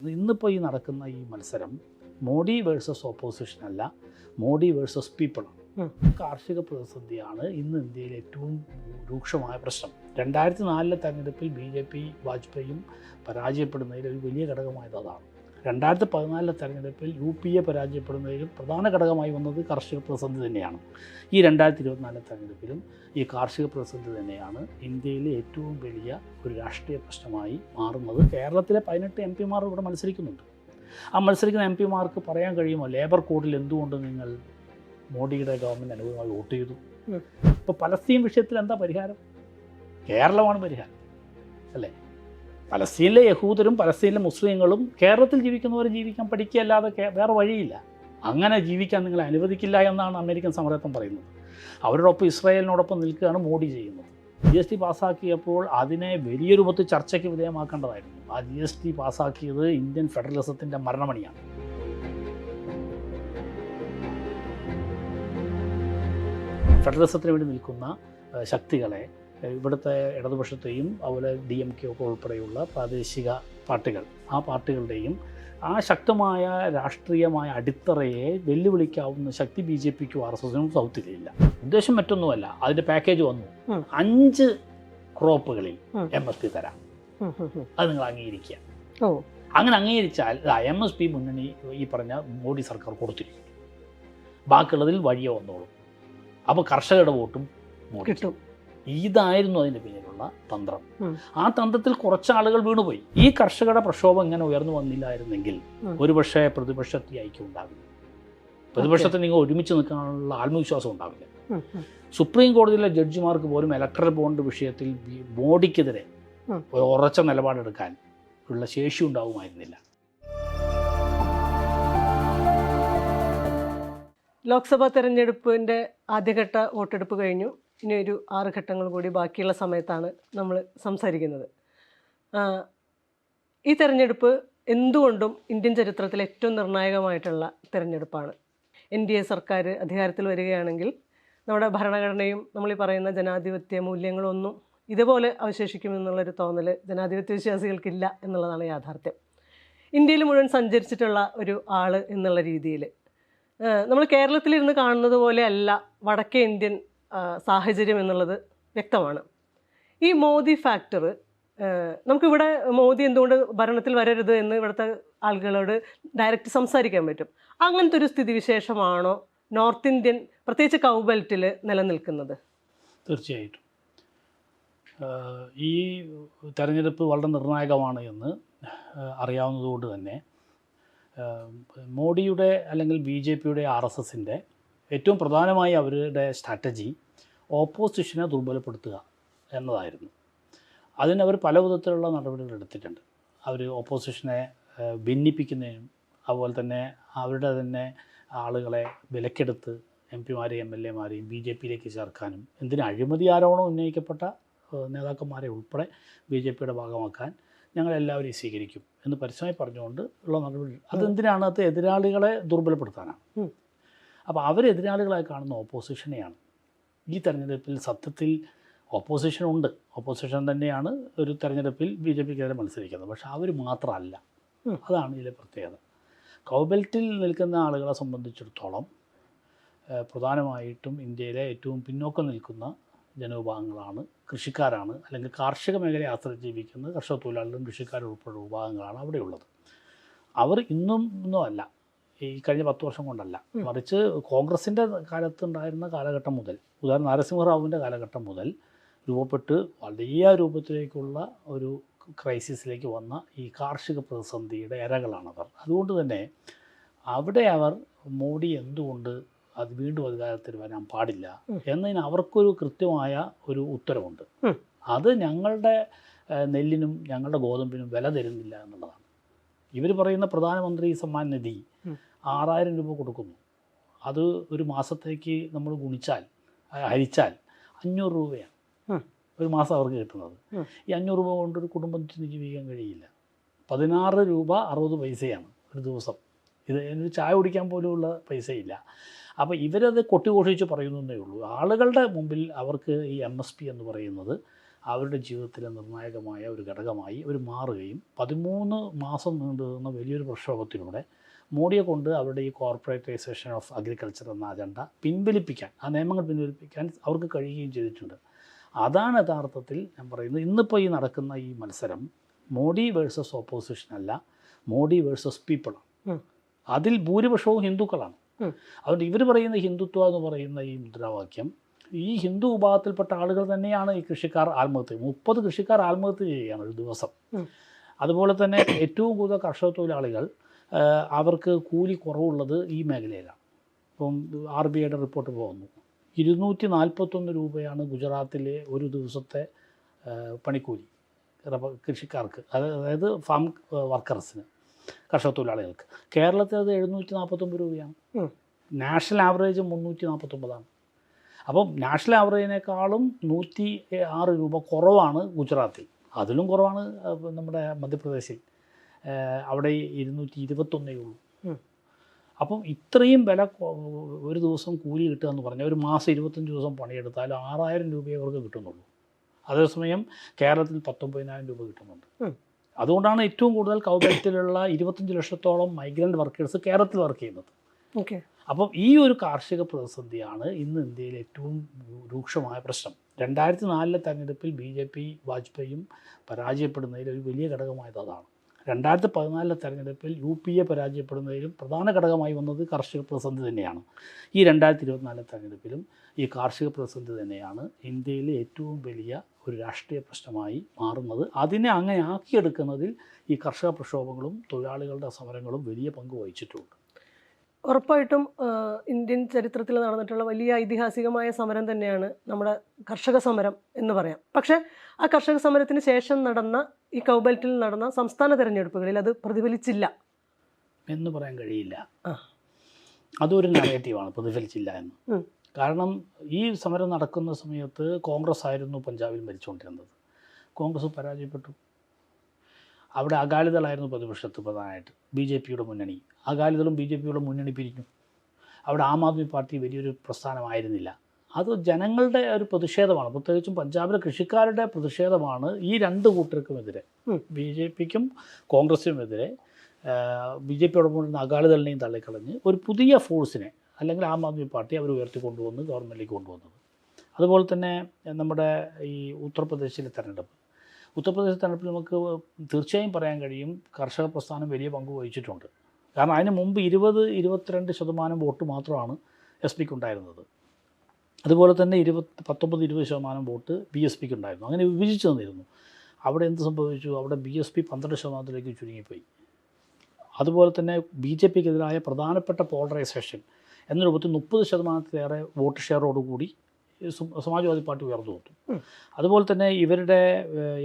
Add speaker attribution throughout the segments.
Speaker 1: ഇന്നിപ്പോൾ ഈ നടക്കുന്ന ഈ മത്സരം മോഡി വേഴ്സസ് ഓപ്പോസിഷൻ അല്ല, മോഡി വേഴ്സസ് പീപ്പിളാണ്. കാർഷിക പ്രതിസന്ധിയാണ് ഇന്ന് ഇന്ത്യയിലെ ഏറ്റവും രൂക്ഷമായ പ്രശ്നം. 2004 തെരഞ്ഞെടുപ്പിൽ BJP വാജ്പേയിയും പരാജയപ്പെടുന്നതിൽ ഒരു വലിയ ഘടകമായത് അതാണ്. 2014 തെരഞ്ഞെടുപ്പിൽ UPA പരാജയപ്പെടുന്നതിലും പ്രധാന ഘടകമായി വന്നത് കാർഷിക പ്രതിസന്ധി തന്നെയാണ്. ഈ 2024 തെരഞ്ഞെടുപ്പിലും ഈ കാർഷിക പ്രതിസന്ധി തന്നെയാണ് ഇന്ത്യയിലെ ഏറ്റവും വലിയ ഒരു രാഷ്ട്രീയ പ്രശ്നമായി മാറുന്നത്. കേരളത്തിലെ 18 MP-മാർ ഇവിടെ മത്സരിക്കുന്നുണ്ട്. ആ മത്സരിക്കുന്ന MP-മാർക്ക് പറയാൻ കഴിയുമോ ലേബർ കോഡിൽ എന്തുകൊണ്ട് നിങ്ങൾ മോഡിയുടെ ഗവൺമെൻറ് അനുകൂലമായി വോട്ട് ചെയ്തു? ഇപ്പോൾ പലസ്തീൻ വിഷയത്തിൽ എന്താ പരിഹാരം? കേരളമാണ് പരിഹാരം അല്ലേ? പലസ്തീനിലെ യഹൂദരും പലസ്തീനിലെ മുസ്ലിങ്ങളും കേരളത്തിൽ ജീവിക്കുന്നവരും ജീവിക്കാൻ പഠിക്കുകയല്ലാതെ വേറെ വഴിയില്ല. അങ്ങനെ ജീവിക്കാൻ നിങ്ങളെ അനുവദിക്കില്ല എന്നാണ് അമേരിക്കൻ സമരത്വം പറയുന്നത്. അവരോടൊപ്പം ഇസ്രായേലിനോടൊപ്പം നിൽക്കുകയാണ് മോഡി ചെയ്യുന്നത്. GST പാസ്സാക്കിയപ്പോൾ അതിനെ വലിയ രൂപത്തിൽ ചർച്ചയ്ക്ക് വിധേയമാക്കേണ്ടതായിരുന്നു. ആ GST പാസ്സാക്കിയത് ഇന്ത്യൻ ഫെഡറലിസത്തിൻ്റെ മരണമണിയാണ്. ഫെഡറലിസത്തിന് വേണ്ടി നിൽക്കുന്ന ശക്തികളെ, ഇവിടുത്തെ ഇടതുപക്ഷത്തെയും അതുപോലെ DMK ഒക്കെ ഉൾപ്പെടെയുള്ള പ്രാദേശിക പാർട്ടികൾ, ആ പാർട്ടികളുടെയും ആ ശക്തമായ രാഷ്ട്രീയമായ അടിത്തറയെ വെല്ലുവിളിക്കാവുന്ന ശക്തി BJPക്കും RSSനും സൗത്തിലില്ല. ഉദ്ദേശം മറ്റൊന്നുമല്ല, അതിൻ്റെ പാക്കേജ് വന്നു. 5 ക്രോപ്പുകളിൽ MSP തരാം, അത് നിങ്ങൾ അംഗീകരിക്കുക. അങ്ങനെ അംഗീകരിച്ചാൽ MSP മുന്നണി ഈ പറഞ്ഞ മോഡി സർക്കാർ കൊടുത്തിരിക്കും. ബാക്കിയുള്ളതിൽ വഴിയെ വന്നോളും. അപ്പോൾ കർഷകരുടെ വോട്ടും കിട്ടും. ഇതായിരുന്നു അതിൻ്റെ പിന്നിലുള്ള തന്ത്രം. ആ തന്ത്രത്തിൽ കുറച്ചാളുകൾ വീണുപോയി. ഈ കർഷകരുടെ പ്രക്ഷോഭം ഇങ്ങനെ ഉയർന്നു വന്നില്ലായിരുന്നെങ്കിൽ ഒരുപക്ഷെ പ്രതിപക്ഷത്തെ ഐക്യം ഉണ്ടാവില്ല. പ്രതിപക്ഷത്തെ നിങ്ങൾ ഒരുമിച്ച് നിൽക്കാനുള്ള ആത്മവിശ്വാസം ഉണ്ടാവില്ല. സുപ്രീം കോടതിയിലെ ജഡ്ജിമാർക്ക് പോലും ഇലക്ട്രൽ ബോണ്ട് വിഷയത്തിൽ മോഡിക്കെതിരെ ഉറച്ച നിലപാടെടുക്കാൻ ഉള്ള ശേഷി ഉണ്ടാവുമായിരുന്നില്ല.
Speaker 2: ലോക്സഭാ തെരഞ്ഞെടുപ്പിൻ്റെ ആദ്യഘട്ട വോട്ടെടുപ്പ് കഴിഞ്ഞു. ഇനി ഒരു 6 ഘട്ടങ്ങൾ കൂടി ബാക്കിയുള്ള സമയത്താണ് നമ്മൾ സംസാരിക്കുന്നത്. ഈ തെരഞ്ഞെടുപ്പ് എന്തുകൊണ്ടും ഇന്ത്യൻ ചരിത്രത്തിലെ ഏറ്റവും നിർണായകമായിട്ടുള്ള തെരഞ്ഞെടുപ്പാണ്. NDA സർക്കാർ അധികാരത്തിൽ വരികയാണെങ്കിൽ നമ്മുടെ ഭരണഘടനയും നമ്മൾ ഈ പറയുന്ന ജനാധിപത്യ മൂല്യങ്ങളൊന്നും ഇതുപോലെ അവശേഷിക്കുമെന്നുള്ളൊരു തോന്നൽ ജനാധിപത്യ വിശ്വാസികൾക്കില്ല എന്നുള്ളതാണ് യാഥാർത്ഥ്യം. ഇന്ത്യയിൽ മുഴുവൻ സഞ്ചരിച്ചിട്ടുള്ള ഒരു ആൾ എന്നുള്ള രീതിയിൽ നമ്മൾ കേരളത്തിലിരുന്ന് കാണുന്നത് പോലെ അല്ല വടക്കേ ഇന്ത്യൻ സാഹചര്യം എന്നുള്ളത് വ്യക്തമാണ്. ഈ മോദി ഫാക്ടർ, നമുക്കിവിടെ മോദി എന്തുകൊണ്ട് ഭരണത്തിൽ വരരുത് എന്ന് ഇവിടുത്തെ ആളുകളോട് ഡയറക്റ്റ് സംസാരിക്കാൻ പറ്റും. അങ്ങനത്തെ ഒരു സ്ഥിതിവിശേഷമാണോ നോർത്ത് ഇന്ത്യൻ, പ്രത്യേകിച്ച് കൗബെൽറ്റിൽ നിലനിൽക്കുന്നത്?
Speaker 1: തീർച്ചയായിട്ടും ഈ തെരഞ്ഞെടുപ്പ് വളരെ നിർണായകമാണ് എന്ന് അറിയാവുന്നതുകൊണ്ട് തന്നെ മോഡിയുടെ അല്ലെങ്കിൽ BJPയുടെ RSSൻ്റെ ഏറ്റവും പ്രധാനമായി അവരുടെ സ്ട്രാറ്റജി ഓപ്പോസിഷനെ ദുർബലപ്പെടുത്തുക എന്നതായിരുന്നു. അതിനവർ പല വിധത്തിലുള്ള നടപടികൾ എടുത്തിട്ടുണ്ട്. അവർ ഓപ്പോസിഷനെ ഭിന്നിപ്പിക്കുന്നതിനും അതുപോലെ തന്നെ അവരുടെ തന്നെ ആളുകളെ വിലക്കെടുത്ത് MP-മാരെയും MLA-മാരെയും BJPയിലേക്ക് ചേർക്കാനും, എന്തിന് അഴിമതി ആരോപണം ഉന്നയിക്കപ്പെട്ട നേതാക്കന്മാരെ ഉൾപ്പെടെ BJPയുടെ ഭാഗമാക്കാൻ ഞങ്ങളെല്ലാവരെയും സ്വീകരിക്കും എന്ന് പരസ്യമായി പറഞ്ഞുകൊണ്ട് ഉള്ള നടപടി. അതെന്തിനാണ്? അത് എതിരാളികളെ ദുർബലപ്പെടുത്താനാണ്. അപ്പോൾ അവരെതിരാളികളായി കാണുന്ന ഓപ്പോസിഷനെയാണ്. ഈ തെരഞ്ഞെടുപ്പിൽ സത്യത്തിൽ ഓപ്പോസിഷനുണ്ട്. ഓപ്പോസിഷൻ തന്നെയാണ് ഒരു തെരഞ്ഞെടുപ്പിൽ BJPക്കെതിരെ മത്സരിക്കുന്നത്. പക്ഷേ അവർ മാത്രമല്ല. അതാണ് ഇതിലെ പ്രത്യേകത. കൗബെൽറ്റിൽ നിൽക്കുന്ന ആളുകളെ സംബന്ധിച്ചിടത്തോളം പ്രധാനമായിട്ടും ഇന്ത്യയിലെ ഏറ്റവും പിന്നോക്കം നിൽക്കുന്ന ജനവിഭാഗങ്ങളാണ്, കൃഷിക്കാരാണ്, അല്ലെങ്കിൽ കാർഷിക മേഖലയെ ആശ്രയിച്ച് ജീവിക്കുന്ന കർഷക തൊഴിലാളികളും കൃഷിക്കാരും ഉൾപ്പെടെ വിഭാഗങ്ങളാണ് അവിടെയുള്ളത്. അവർ ഒന്നും അല്ല, ഈ കഴിഞ്ഞ 10 വർഷം കൊണ്ടല്ല, മറിച്ച് കോൺഗ്രസിൻ്റെ കാലത്തുണ്ടായിരുന്ന കാലഘട്ടം മുതൽ, ഉദാഹരണം നരസിംഹറാവുവിൻ്റെ കാലഘട്ടം മുതൽ രൂപപ്പെട്ട് വലിയ രൂപത്തിലേക്കുള്ള ഒരു ക്രൈസിസിലേക്ക് വന്ന ഈ കാർഷിക പ്രതിസന്ധിയുടെ ഇരകളാണവർ. അതുകൊണ്ട് തന്നെ അവിടെ അവർ മോഡി എന്തുകൊണ്ട് അത് വീണ്ടും അധികാരത്തിൽ വരാൻ പാടില്ല എന്നതിന് അവർക്കൊരു കൃത്യമായ ഒരു ഉത്തരവുണ്ട്. അത് ഞങ്ങളുടെ നെല്ലിനും ഞങ്ങളുടെ ഗോതമ്പിനും വില തരുന്നില്ല എന്നുള്ളതാണ്. ഇവർ പറയുന്ന പ്രധാനമന്ത്രി സമ്മാൻ നിധി 6000 രൂപ കൊടുക്കുന്നു. അത് ഒരു മാസത്തേക്ക് നമ്മൾ ഹരിച്ചാൽ 500 രൂപയാണ് ഒരു മാസം അവർക്ക് കിട്ടുന്നത്. ഈ 500 രൂപ കൊണ്ടൊരു കുടുംബത്തിന് ജീവിക്കാൻ കഴിയില്ല. 16 രൂപ 60 പൈസയാണ് ഒരു ദിവസം. ഒരു ചായ കുടിക്കാൻ പോലുമുള്ള പൈസയില്ല. അപ്പോൾ ഇവരത് കൊട്ടിഘോഷിച്ച് പറയുന്നതേ ഉള്ളൂ. ആളുകളുടെ മുമ്പിൽ അവർക്ക് ഈ MSP എന്ന് പറയുന്നത് അവരുടെ ജീവിതത്തിലെ നിർണായകമായ ഒരു ഘടകമായി അവർ മാറുകയും 13 മാസം നീണ്ടു നിന്ന വലിയൊരു പ്രക്ഷോഭത്തിലൂടെ മോഡിയെ കൊണ്ട് അവരുടെ ഈ കോർപ്പറേറ്റൈസേഷൻ ഓഫ് അഗ്രികൾച്ചർ എന്ന അജണ്ട പിൻവലിപ്പിക്കാൻ, ആ നിയമങ്ങൾ പിൻവലിപ്പിക്കാൻ അവർക്ക് കഴിയുകയും ചെയ്തിട്ടുണ്ട്. അതാണ് യഥാർത്ഥത്തിൽ ഞാൻ പറയുന്നത്. ഇന്നിപ്പോൾ ഈ നടക്കുന്ന ഈ മത്സരം മോഡി വേഴ്സസ് ഓപ്പോസിഷൻ അല്ല, മോഡി വേഴ്സസ് പീപ്പിളാണ്. അതിൽ ഭൂരിപക്ഷവും ഹിന്ദുക്കളാണ്. അതുകൊണ്ട് ഇവർ പറയുന്ന ഹിന്ദുത്വം എന്ന് പറയുന്ന ഈ മുദ്രാവാക്യം ഈ ഹിന്ദു വിഭാഗത്തിൽപ്പെട്ട ആളുകൾ തന്നെയാണ് ഈ കൃഷിക്കാർ ആത്മഹത്യ 30 കൃഷിക്കാർ ആത്മഹത്യ ചെയ്യുകയാണ് ഒരു ദിവസം. അതുപോലെ തന്നെ ഏറ്റവും കൂടുതൽ കർഷക തൊഴിലാളികൾ അവർക്ക് കൂലി കുറവുള്ളത് ഈ മേഖലയിലാണ്. ഇപ്പം RBIയുടെ റിപ്പോർട്ട് പോകുന്നു 241 രൂപയാണ് ഗുജറാത്തിലെ ഒരു ദിവസത്തെ പണിക്കൂലി കൃഷിക്കാർക്ക്, അതായത് ഫാം വർക്കേഴ്സിന്, കർഷക തൊഴിലാളികൾക്ക്. കേരളത്തിൽ അത് 749 രൂപയാണ്. നാഷണൽ ആവറേജ് 349ആണ്. അപ്പം നാഷണൽ ആവറേജിനേക്കാളും 106 രൂപ കുറവാണ് ഗുജറാത്തിൽ. അതിലും കുറവാണ് നമ്മുടെ മധ്യപ്രദേശിൽ, അവിടെ 221 ഉള്ളൂ. അപ്പം ഇത്രയും വില ഒരു ദിവസം കൂലി കിട്ടുക എന്ന് പറഞ്ഞാൽ ഒരു മാസം 25 ദിവസം പണിയെടുത്താൽ 6000 രൂപയെ അവർക്ക് കിട്ടുന്നുള്ളൂ. അതേസമയം കേരളത്തിൽ 19,000 രൂപ കിട്ടുന്നുണ്ട്. അതുകൊണ്ടാണ് ഏറ്റവും കൂടുതൽ കൗബെൽറ്റിലുള്ള 25 ലക്ഷത്തോളം മൈഗ്രൻ്റ് വർക്കേഴ്സ് കേരളത്തിൽ വർക്ക് ചെയ്യുന്നത്. അപ്പം ഈ ഒരു കാർഷിക പ്രതിസന്ധിയാണ് ഇന്ന് ഇന്ത്യയിലെ ഏറ്റവും രൂക്ഷമായ പ്രശ്നം. 2004 തെരഞ്ഞെടുപ്പിൽ BJP വാജ്പേയിയും പരാജയപ്പെടുന്നതിൽ ഒരു വലിയ ഘടകമായത് അതാണ്. 2014 തെരഞ്ഞെടുപ്പിൽ UPA പരാജയപ്പെടുന്നതിലും പ്രധാന ഘടകമായി വന്നത് കാർഷിക പ്രതിസന്ധി തന്നെയാണ്. ഈ 2024 തെരഞ്ഞെടുപ്പിലും ഈ കാർഷിക പ്രതിസന്ധി തന്നെയാണ് ഇന്ത്യയിലെ ഏറ്റവും വലിയ ഒരു രാഷ്ട്രീയ പ്രശ്നമായി മാറുന്നത്. അതിനെ അങ്ങനെ ആക്കിയെടുക്കുന്നതിൽ ഈ കർഷക പ്രക്ഷോഭങ്ങളും തൊഴിലാളികളുടെ സമരങ്ങളും വലിയ പങ്ക് വഹിച്ചിട്ടുണ്ട്.
Speaker 2: ഉറപ്പായിട്ടും ഇന്ത്യൻ ചരിത്രത്തിൽ നടന്നിട്ടുള്ള വലിയ ഐതിഹാസികമായ സമരം തന്നെയാണ് നമ്മുടെ കർഷക സമരം എന്ന് പറയാം. പക്ഷേ ആ കർഷക സമരത്തിന് ശേഷം നടന്ന ഈ കൗബെൽറ്റിൽ നടന്ന സംസ്ഥാന തെരഞ്ഞെടുപ്പുകളിൽ അത് പ്രതിഫലിച്ചില്ല
Speaker 1: എന്ന് പറയാൻ കഴിയില്ല. അതൊരു നറേറ്റീവാണ്, പ്രതിഫലിച്ചില്ല എന്ന്. കാരണം ഈ സമരം നടക്കുന്ന സമയത്ത് കോൺഗ്രസ് ആയിരുന്നു പഞ്ചാബിൽ ഭരിച്ചുകൊണ്ടിരുന്നത്. കോൺഗ്രസ് പരാജയപ്പെട്ടു. അവിടെ അകാലിദളായിരുന്നു പ്രതിപക്ഷത്ത് പ്രധാനമായിട്ട്, BJPയുടെ മുന്നണി. അകാലിദളും BJPയുടെ മുന്നണി പിരിഞ്ഞു. അവിടെ ആം ആദ്മി പാർട്ടി വലിയൊരു പ്രസ്ഥാനമായിരുന്നില്ല. അത് ജനങ്ങളുടെ ഒരു പ്രതിഷേധമാണ്, പ്രത്യേകിച്ചും പഞ്ചാബിലെ കൃഷിക്കാരുടെ പ്രതിഷേധമാണ് ഈ രണ്ട് കൂട്ടർക്കുമെതിരെ, BJPക്കും കോൺഗ്രസിനുമെതിരെ. BJPയോടൊപ്പം അകാലിദളിനെയും തള്ളിക്കളഞ്ഞ് ഒരു പുതിയ ഫോഴ്സിനെ, അല്ലെങ്കിൽ ആം ആദ്മി പാർട്ടി അവർ ഉയർത്തിക്കൊണ്ടുവന്ന് ഗവൺമെൻറ്റിലേക്ക് കൊണ്ടുവന്നത്. അതുപോലെ തന്നെ നമ്മുടെ ഈ ഉത്തർപ്രദേശിലെ തെരഞ്ഞെടുപ്പ് നമുക്ക് തീർച്ചയായും പറയാൻ കഴിയും കർഷക പ്രസ്ഥാനം വലിയ പങ്ക് വഹിച്ചിട്ടുണ്ട്. കാരണം അതിന് മുമ്പ് 20-22% വോട്ട് മാത്രമാണ് SPക്ക് ഉണ്ടായിരുന്നത്. അതുപോലെ തന്നെ 19-20% വോട്ട് BSPക്ക് ഉണ്ടായിരുന്നു. അങ്ങനെ വിഭജിച്ച് തന്നിരുന്നു. അവിടെ എന്ത് സംഭവിച്ചു? അവിടെ BSP 12% ചുരുങ്ങിപ്പോയി. അതുപോലെ തന്നെ BJPക്കെതിരായ പ്രധാനപ്പെട്ട പോളറൈസേഷൻ എന്ന രൂപത്തിൽ 30%-ലേറെ വോട്ട് ഷെയറോടുകൂടി സമാജ്വാദി പാർട്ടി ഉയർന്നു വന്നു. അതുപോലെ തന്നെ ഇവരുടെ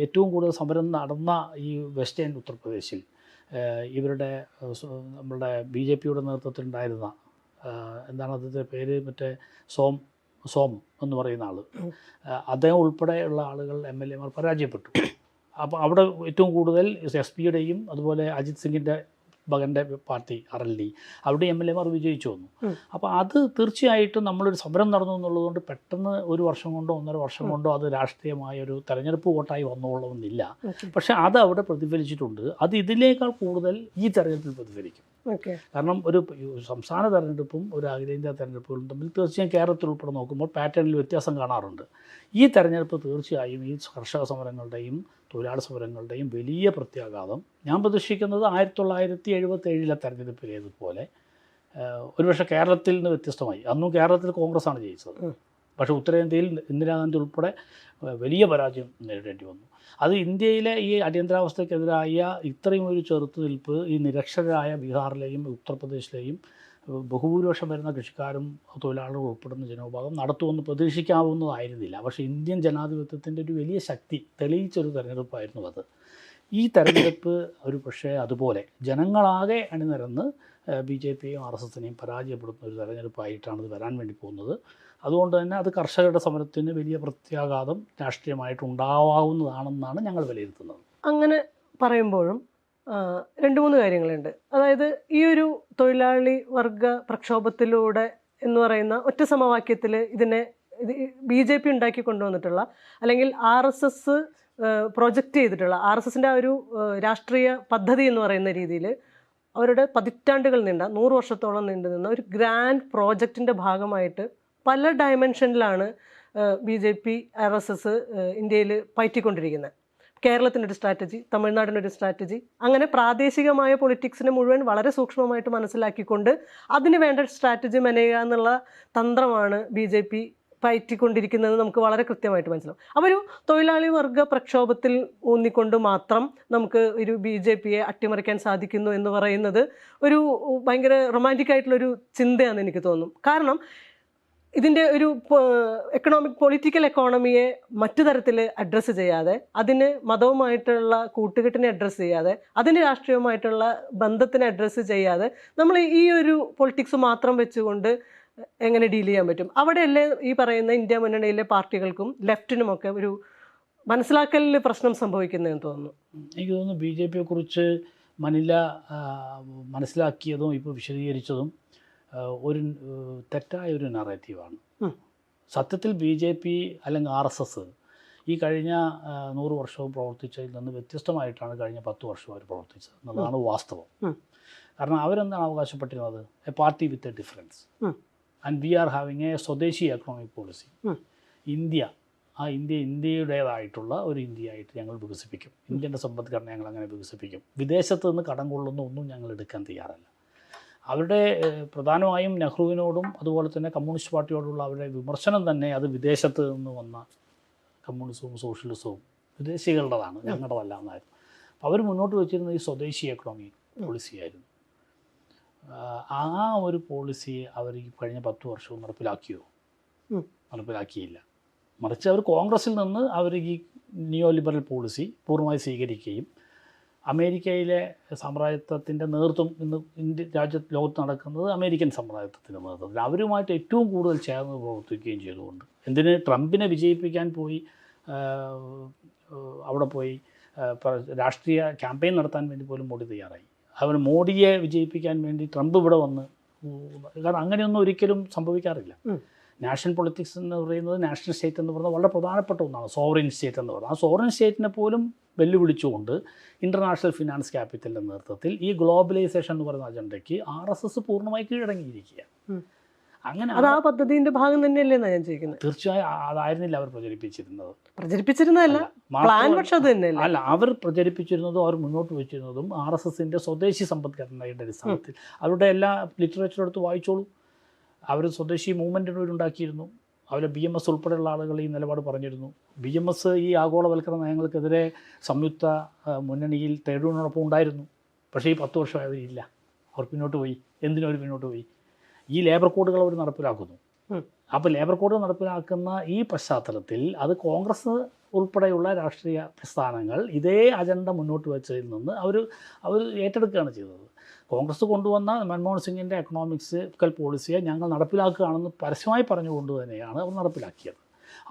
Speaker 1: ഏറ്റവും കൂടുതൽ സമരം നടന്ന ഈ വെസ്റ്റേൺ ഉത്തർപ്രദേശിൽ ഇവരുടെ നമ്മളുടെ BJPയുടെ നേതൃത്വത്തിലുണ്ടായിരുന്ന എന്താണ് അതിൻ്റെ പേര്, മറ്റേ സോം എന്ന് പറയുന്ന ആൾ, അദ്ദേഹം ഉൾപ്പെടെയുള്ള ആളുകൾ MLA മാർ പരാജയപ്പെട്ടു. അപ്പോൾ അവിടെ ഏറ്റവും കൂടുതൽ SPയുടെയും അതുപോലെ അജിത് സിംഗിൻ്റെ മകൻ്റെ പാർട്ടി RLD അവിടെ MLA മാർ വിജയിച്ചു വന്നു. അപ്പോൾ അത് തീർച്ചയായിട്ടും നമ്മളൊരു സമരം നടന്നു എന്നുള്ളതുകൊണ്ട് പെട്ടെന്ന് ഒരു വർഷം കൊണ്ടോ 1.5 വർഷം കൊണ്ടോ അത് രാഷ്ട്രീയമായൊരു തെരഞ്ഞെടുപ്പ് വോട്ടായി വന്നോളണമെന്നില്ല. പക്ഷേ അത് അവിടെ പ്രതിഫലിച്ചിട്ടുണ്ട്. അത് ഇതിനേക്കാൾ കൂടുതൽ ഈ തെരഞ്ഞെടുപ്പിൽ പ്രതിഫലിക്കും. കാരണം ഒരു സംസ്ഥാന തെരഞ്ഞെടുപ്പും ഒരു അഖിലേന്ത്യാ തെരഞ്ഞെടുപ്പുകളും തമ്മിൽ തീർച്ചയായും കേരളത്തിൽ ഉൾപ്പെടെ നോക്കുമ്പോൾ പാറ്റേണിൽ വ്യത്യാസം കാണാറുണ്ട്. ഈ തെരഞ്ഞെടുപ്പ് തീർച്ചയായും ഈ കർഷക സമരങ്ങളുടെയും തൊഴിലാളി സമരങ്ങളുടെയും വലിയ പ്രത്യാഘാതം ഞാൻ പ്രതീക്ഷിക്കുന്നത് 1977 തെരഞ്ഞെടുപ്പിലേതുപോലെ ഒരുപക്ഷെ കേരളത്തിൽ നിന്ന് വ്യത്യസ്തമായി. അന്നും കേരളത്തിൽ കോൺഗ്രസ്സാണ് ജയിച്ചത്. പക്ഷേ ഉത്തരേന്ത്യയിൽ ഇന്ദിരാഗാന്ധി ഉൾപ്പെടെ വലിയ പരാജയം നേരിടേണ്ടി വന്നു. അത് ഇന്ത്യയിലെ ഈ അടിയന്തരാവസ്ഥയ്ക്കെതിരായ ഇത്രയും ഒരു ചെറുത്തുനിൽപ്പ് ഈ നിരക്ഷരരായ ബീഹാറിലെയും ഉത്തർപ്രദേശിലെയും ബഹുഭൂരിപക്ഷം വരുന്ന കൃഷിക്കാരും തൊഴിലാളികളും ഉൾപ്പെടുന്ന ജനവിഭാഗം നടത്തുമെന്ന് പ്രതീക്ഷിക്കാവുന്നതായിരുന്നില്ല. പക്ഷേ ഇന്ത്യൻ ജനാധിപത്യത്തിൻ്റെ ഒരു വലിയ ശക്തി തെളിയിച്ചൊരു തെരഞ്ഞെടുപ്പായിരുന്നു അത്. ഈ തെരഞ്ഞെടുപ്പ് ഒരു പക്ഷേ അതുപോലെ ജനങ്ങളാകെ അണിനിരന്ന് BJPയെയും RSSനെയും പരാജയപ്പെടുത്തുന്ന ഒരു തെരഞ്ഞെടുപ്പായിട്ടാണ് ഇത് വരാൻ വേണ്ടി പോകുന്നത്. അതുകൊണ്ട് തന്നെ അത് കർഷകരുടെ സമരത്തിന് വലിയ പ്രത്യാഘാതം രാഷ്ട്രീയമായിട്ടുണ്ടാവാവുന്നതാണെന്നാണ് ഞങ്ങൾ വിലയിരുത്തുന്നത്.
Speaker 2: അങ്ങനെ പറയുമ്പോഴും 2-3 കാര്യങ്ങളുണ്ട്. അതായത് ഈ ഒരു തൊഴിലാളി വർഗ പ്രക്ഷോഭത്തിലൂടെ എന്ന് പറയുന്ന ഒറ്റ സമവാക്യത്തിൽ ഇതിനെ BJP ഉണ്ടാക്കി കൊണ്ടുവന്നിട്ടുള്ള അല്ലെങ്കിൽ RSS പ്രൊജക്റ്റ് ചെയ്തിട്ടുള്ള RSSൻ്റെ ആ ഒരു രാഷ്ട്രീയ പദ്ധതി എന്ന് പറയുന്ന രീതിയിൽ അവരുടെ പതിറ്റാണ്ടുകൾ നീണ്ട 100 വർഷത്തോളം നീണ്ടു നിന്ന ഒരു ഗ്രാൻഡ് പ്രോജക്റ്റിൻ്റെ ഭാഗമായിട്ട് പല ഡയമെൻഷനിലാണ് BJP RSS ഇന്ത്യയിൽ പയറ്റിക്കൊണ്ടിരിക്കുന്നത്. കേരളത്തിനൊരു സ്ട്രാറ്റജി, തമിഴ്നാടിനൊരു സ്ട്രാറ്റജി, അങ്ങനെ പ്രാദേശികമായ പൊളിറ്റിക്സിനെ മുഴുവൻ വളരെ സൂക്ഷ്മമായിട്ട് മനസ്സിലാക്കിക്കൊണ്ട് അതിന് വേണ്ട സ്ട്രാറ്റജി മെനയുക എന്നുള്ള തന്ത്രമാണ് BJP പയറ്റിക്കൊണ്ടിരിക്കുന്നത് നമുക്ക് വളരെ കൃത്യമായിട്ട് മനസ്സിലാവും. അപ്പോൾ ഒരു തൊഴിലാളി വർഗ പ്രക്ഷോഭത്തിൽ ഊന്നിക്കൊണ്ട് മാത്രം നമുക്ക് ഒരു BJPയെ അട്ടിമറിക്കാൻ സാധിക്കുന്നു എന്ന് പറയുന്നത് ഒരു ഭയങ്കര റൊമാൻറ്റിക് ആയിട്ടുള്ളൊരു ചിന്തയാണെന്ന് എനിക്ക് തോന്നും. കാരണം ഇതിൻ്റെ ഒരു പൊളിറ്റിക്കൽ എക്കോണമിയെ മറ്റു തരത്തിൽ അഡ്രസ്സ് ചെയ്യാതെ, അതിന് മതവുമായിട്ടുള്ള കൂട്ടുകെട്ടിനെ അഡ്രസ്സ് ചെയ്യാതെ, അതിന് രാഷ്ട്രീയവുമായിട്ടുള്ള ബന്ധത്തിനെ അഡ്രസ്സ് ചെയ്യാതെ നമ്മൾ ഈ ഒരു പൊളിറ്റിക്സ് മാത്രം വെച്ചുകൊണ്ട് എങ്ങനെ ഡീൽ ചെയ്യാൻ പറ്റും? അവിടെയല്ലേ ഈ പറയുന്ന ഇന്ത്യ മുന്നണിയിലെ പാർട്ടികൾക്കും ലെഫ്റ്റിനുമൊക്കെ ഒരു മനസ്സിലാക്കലിൽ പ്രശ്നം സംഭവിക്കുന്നതെന്ന് തോന്നുന്നു.
Speaker 1: എനിക്ക് തോന്നുന്നു BJPയെ കുറിച്ച് മനില മനസ്സിലാക്കിയതും ഇപ്പോൾ വിശദീകരിച്ചതും ഒരു തെറ്റായ ഒരു നറേറ്റീവാണ്. സത്യത്തിൽ BJP അല്ലെങ്കിൽ RSS ഈ കഴിഞ്ഞ 100 വർഷവും പ്രവർത്തിച്ചതിൽ നിന്ന് വ്യത്യസ്തമായിട്ടാണ് കഴിഞ്ഞ 10 വർഷം അവർ പ്രവർത്തിച്ചത് എന്നതാണ് വാസ്തവം. കാരണം അവരെന്താണ് അവകാശപ്പെട്ടിരുന്നത്? A party with a difference and we are having a swadeshi economic policy. ഇന്ത്യയുടേതായിട്ടുള്ള ഒരു ഇന്ത്യയായിട്ട് ഞങ്ങൾ വികസിപ്പിക്കും, ഇന്ത്യൻ്റെ സമ്പദ്ഘടന ഞങ്ങൾ അങ്ങനെ വികസിപ്പിക്കും, വിദേശത്ത് നിന്ന് കടം കൊള്ളുന്ന ഒന്നും ഞങ്ങൾ എടുക്കാൻ തയ്യാറല്ല. അവരുടെ പ്രധാനമായും നെഹ്റുവിനോടും അതുപോലെ തന്നെ കമ്മ്യൂണിസ്റ്റ് പാർട്ടിയോടുള്ള അവരുടെ വിമർശനം തന്നെ അത് വിദേശത്ത് നിന്ന് വന്ന കമ്മ്യൂണിസവും സോഷ്യലിസവും വിദേശികളുടേതാണ്, ഞങ്ങളുടേതല്ല എന്നായിരുന്നു. അപ്പോൾ അവർ മുന്നോട്ട് വെച്ചിരുന്ന ഈ സ്വദേശി എക്കണോമി പോളിസിയായിരുന്നു. ആ ഒരു പോളിസി അവർ ഈ കഴിഞ്ഞ 10 വർഷവും നടപ്പിലാക്കിയോ? നടപ്പിലാക്കിയില്ല. മറിച്ച് അവർ കോൺഗ്രസിൽ നിന്ന് അവർ ഈ നിയോ ലിബറൽ പോളിസി പൂർണ്ണമായി സ്വീകരിക്കുകയും അമേരിക്കയിലെ സാമ്രാജ്യത്വത്തിൻ്റെ നേതൃത്വം ഇന്ന് ലോകത്ത് നടക്കുന്നത് അമേരിക്കൻ സാമ്രാജ്യത്വത്തിൻ്റെ നേതൃത്വത്തിൽ അവരുമായിട്ട് ഏറ്റവും കൂടുതൽ ചേർന്ന് പ്രവർത്തിക്കുകയും ചെയ്തുകൊണ്ട് ട്രംപിനെ വിജയിപ്പിക്കാൻ പോയി അവിടെ പോയി രാഷ്ട്രീയ ക്യാമ്പയിൻ നടത്താൻ വേണ്ടി പോലും മോഡി തയ്യാറായി. അവർ മോഡിയെ വിജയിപ്പിക്കാൻ വേണ്ടി ട്രംപ് ഇവിടെ വന്ന്, കാരണം അങ്ങനെയൊന്നും ഒരിക്കലും സംഭവിക്കാറില്ല. നാഷണൽ പൊളിറ്റിക്സ് എന്ന് പറയുന്നത്, നാഷണൽ സ്റ്റേറ്റ് എന്ന് പറയുന്നത് വളരെ പ്രധാനപ്പെട്ട ഒന്നാണ്. സോവറിൻ സ്റ്റേറ്റ് എന്ന് പറയുന്നത്, ആ സോവറിൻ സ്റ്റേറ്റിനെ പോലും വെല്ലുവിളിച്ചുകൊണ്ട് ഇൻ്റർനാഷണൽ ഫിനാൻസ് ക്യാപിറ്റലിൻ്റെ നേതൃത്വത്തിൽ ഈ ഗ്ലോബലൈസേഷൻ എന്ന് പറയുന്ന അജണ്ടയ്ക്ക് RSS പൂർണ്ണമായി കീഴടങ്ങിയിരിക്കുക. അങ്ങനെ
Speaker 2: അത് ആ പദ്ധതിൻ്റെ ഭാഗം തന്നെയല്ലേ ഞാൻ ചോദിക്കുന്നത്?
Speaker 1: തീർച്ചയായും അതായിരുന്നില്ല അവർ
Speaker 2: പ്രചരിപ്പിച്ചിരുന്നതല്ല, പ്ലാൻ പക്ഷെ അത് തന്നെയല്ല.
Speaker 1: അല്ല, അവർ പ്രചരിപ്പിച്ചിരുന്നതും അവർ മുന്നോട്ട് വെച്ചിരുന്നതും RSSൻ്റെ സ്വദേശി സമ്പദ്ഘടനയുടെ അടിസ്ഥാനത്തിൽ. അവരുടെ എല്ലാ ലിറ്ററേച്ചർ എടുത്ത് വായിച്ചോളൂ. അവർ സ്വദേശി മൂവ്മെൻറ്റിന് ഉണ്ടാക്കിയിരുന്നു. അവരെ BMS ഉൾപ്പെടെയുള്ള ആളുകൾ ഈ നിലപാട് പറഞ്ഞിരുന്നു. BMS ഈ ആഗോളവൽക്കരണ നയങ്ങൾക്കെതിരെ സംയുക്ത മുന്നണിയിൽ ട്രേഡ് യൂണിയനോടൊപ്പം ഉണ്ടായിരുന്നു. പക്ഷേ ഈ 10 വർഷമായി അവരില്ല. അവർ പിന്നോട്ട് പോയി. എന്തിനവർ പിന്നോട്ട് പോയി? ഈ ലേബർ കോഡുകൾ അവർ നടപ്പിലാക്കുന്നു. അപ്പോൾ ലേബർ കോഡ് നടപ്പിലാക്കുന്ന ഈ പശ്ചാത്തലത്തിൽ അത് കോൺഗ്രസ് ഉൾപ്പെടെയുള്ള രാഷ്ട്രീയ പ്രസ്ഥാനങ്ങൾ ഇതേ അജണ്ട മുന്നോട്ട് വെച്ചതിൽ നിന്ന് അവർ ഏറ്റെടുക്കുകയാണ് ചെയ്തത്. കോൺഗ്രസ് കൊണ്ടുവന്ന മൻമോഹൻ സിംഗിൻ്റെ എക്കണോമിക്സിക്കൽ പോളിസിയെ ഞങ്ങൾ നടപ്പിലാക്കുകയാണെന്ന് പരസ്യമായി പറഞ്ഞുകൊണ്ട് തന്നെയാണ് അവർ നടപ്പിലാക്കിയത്.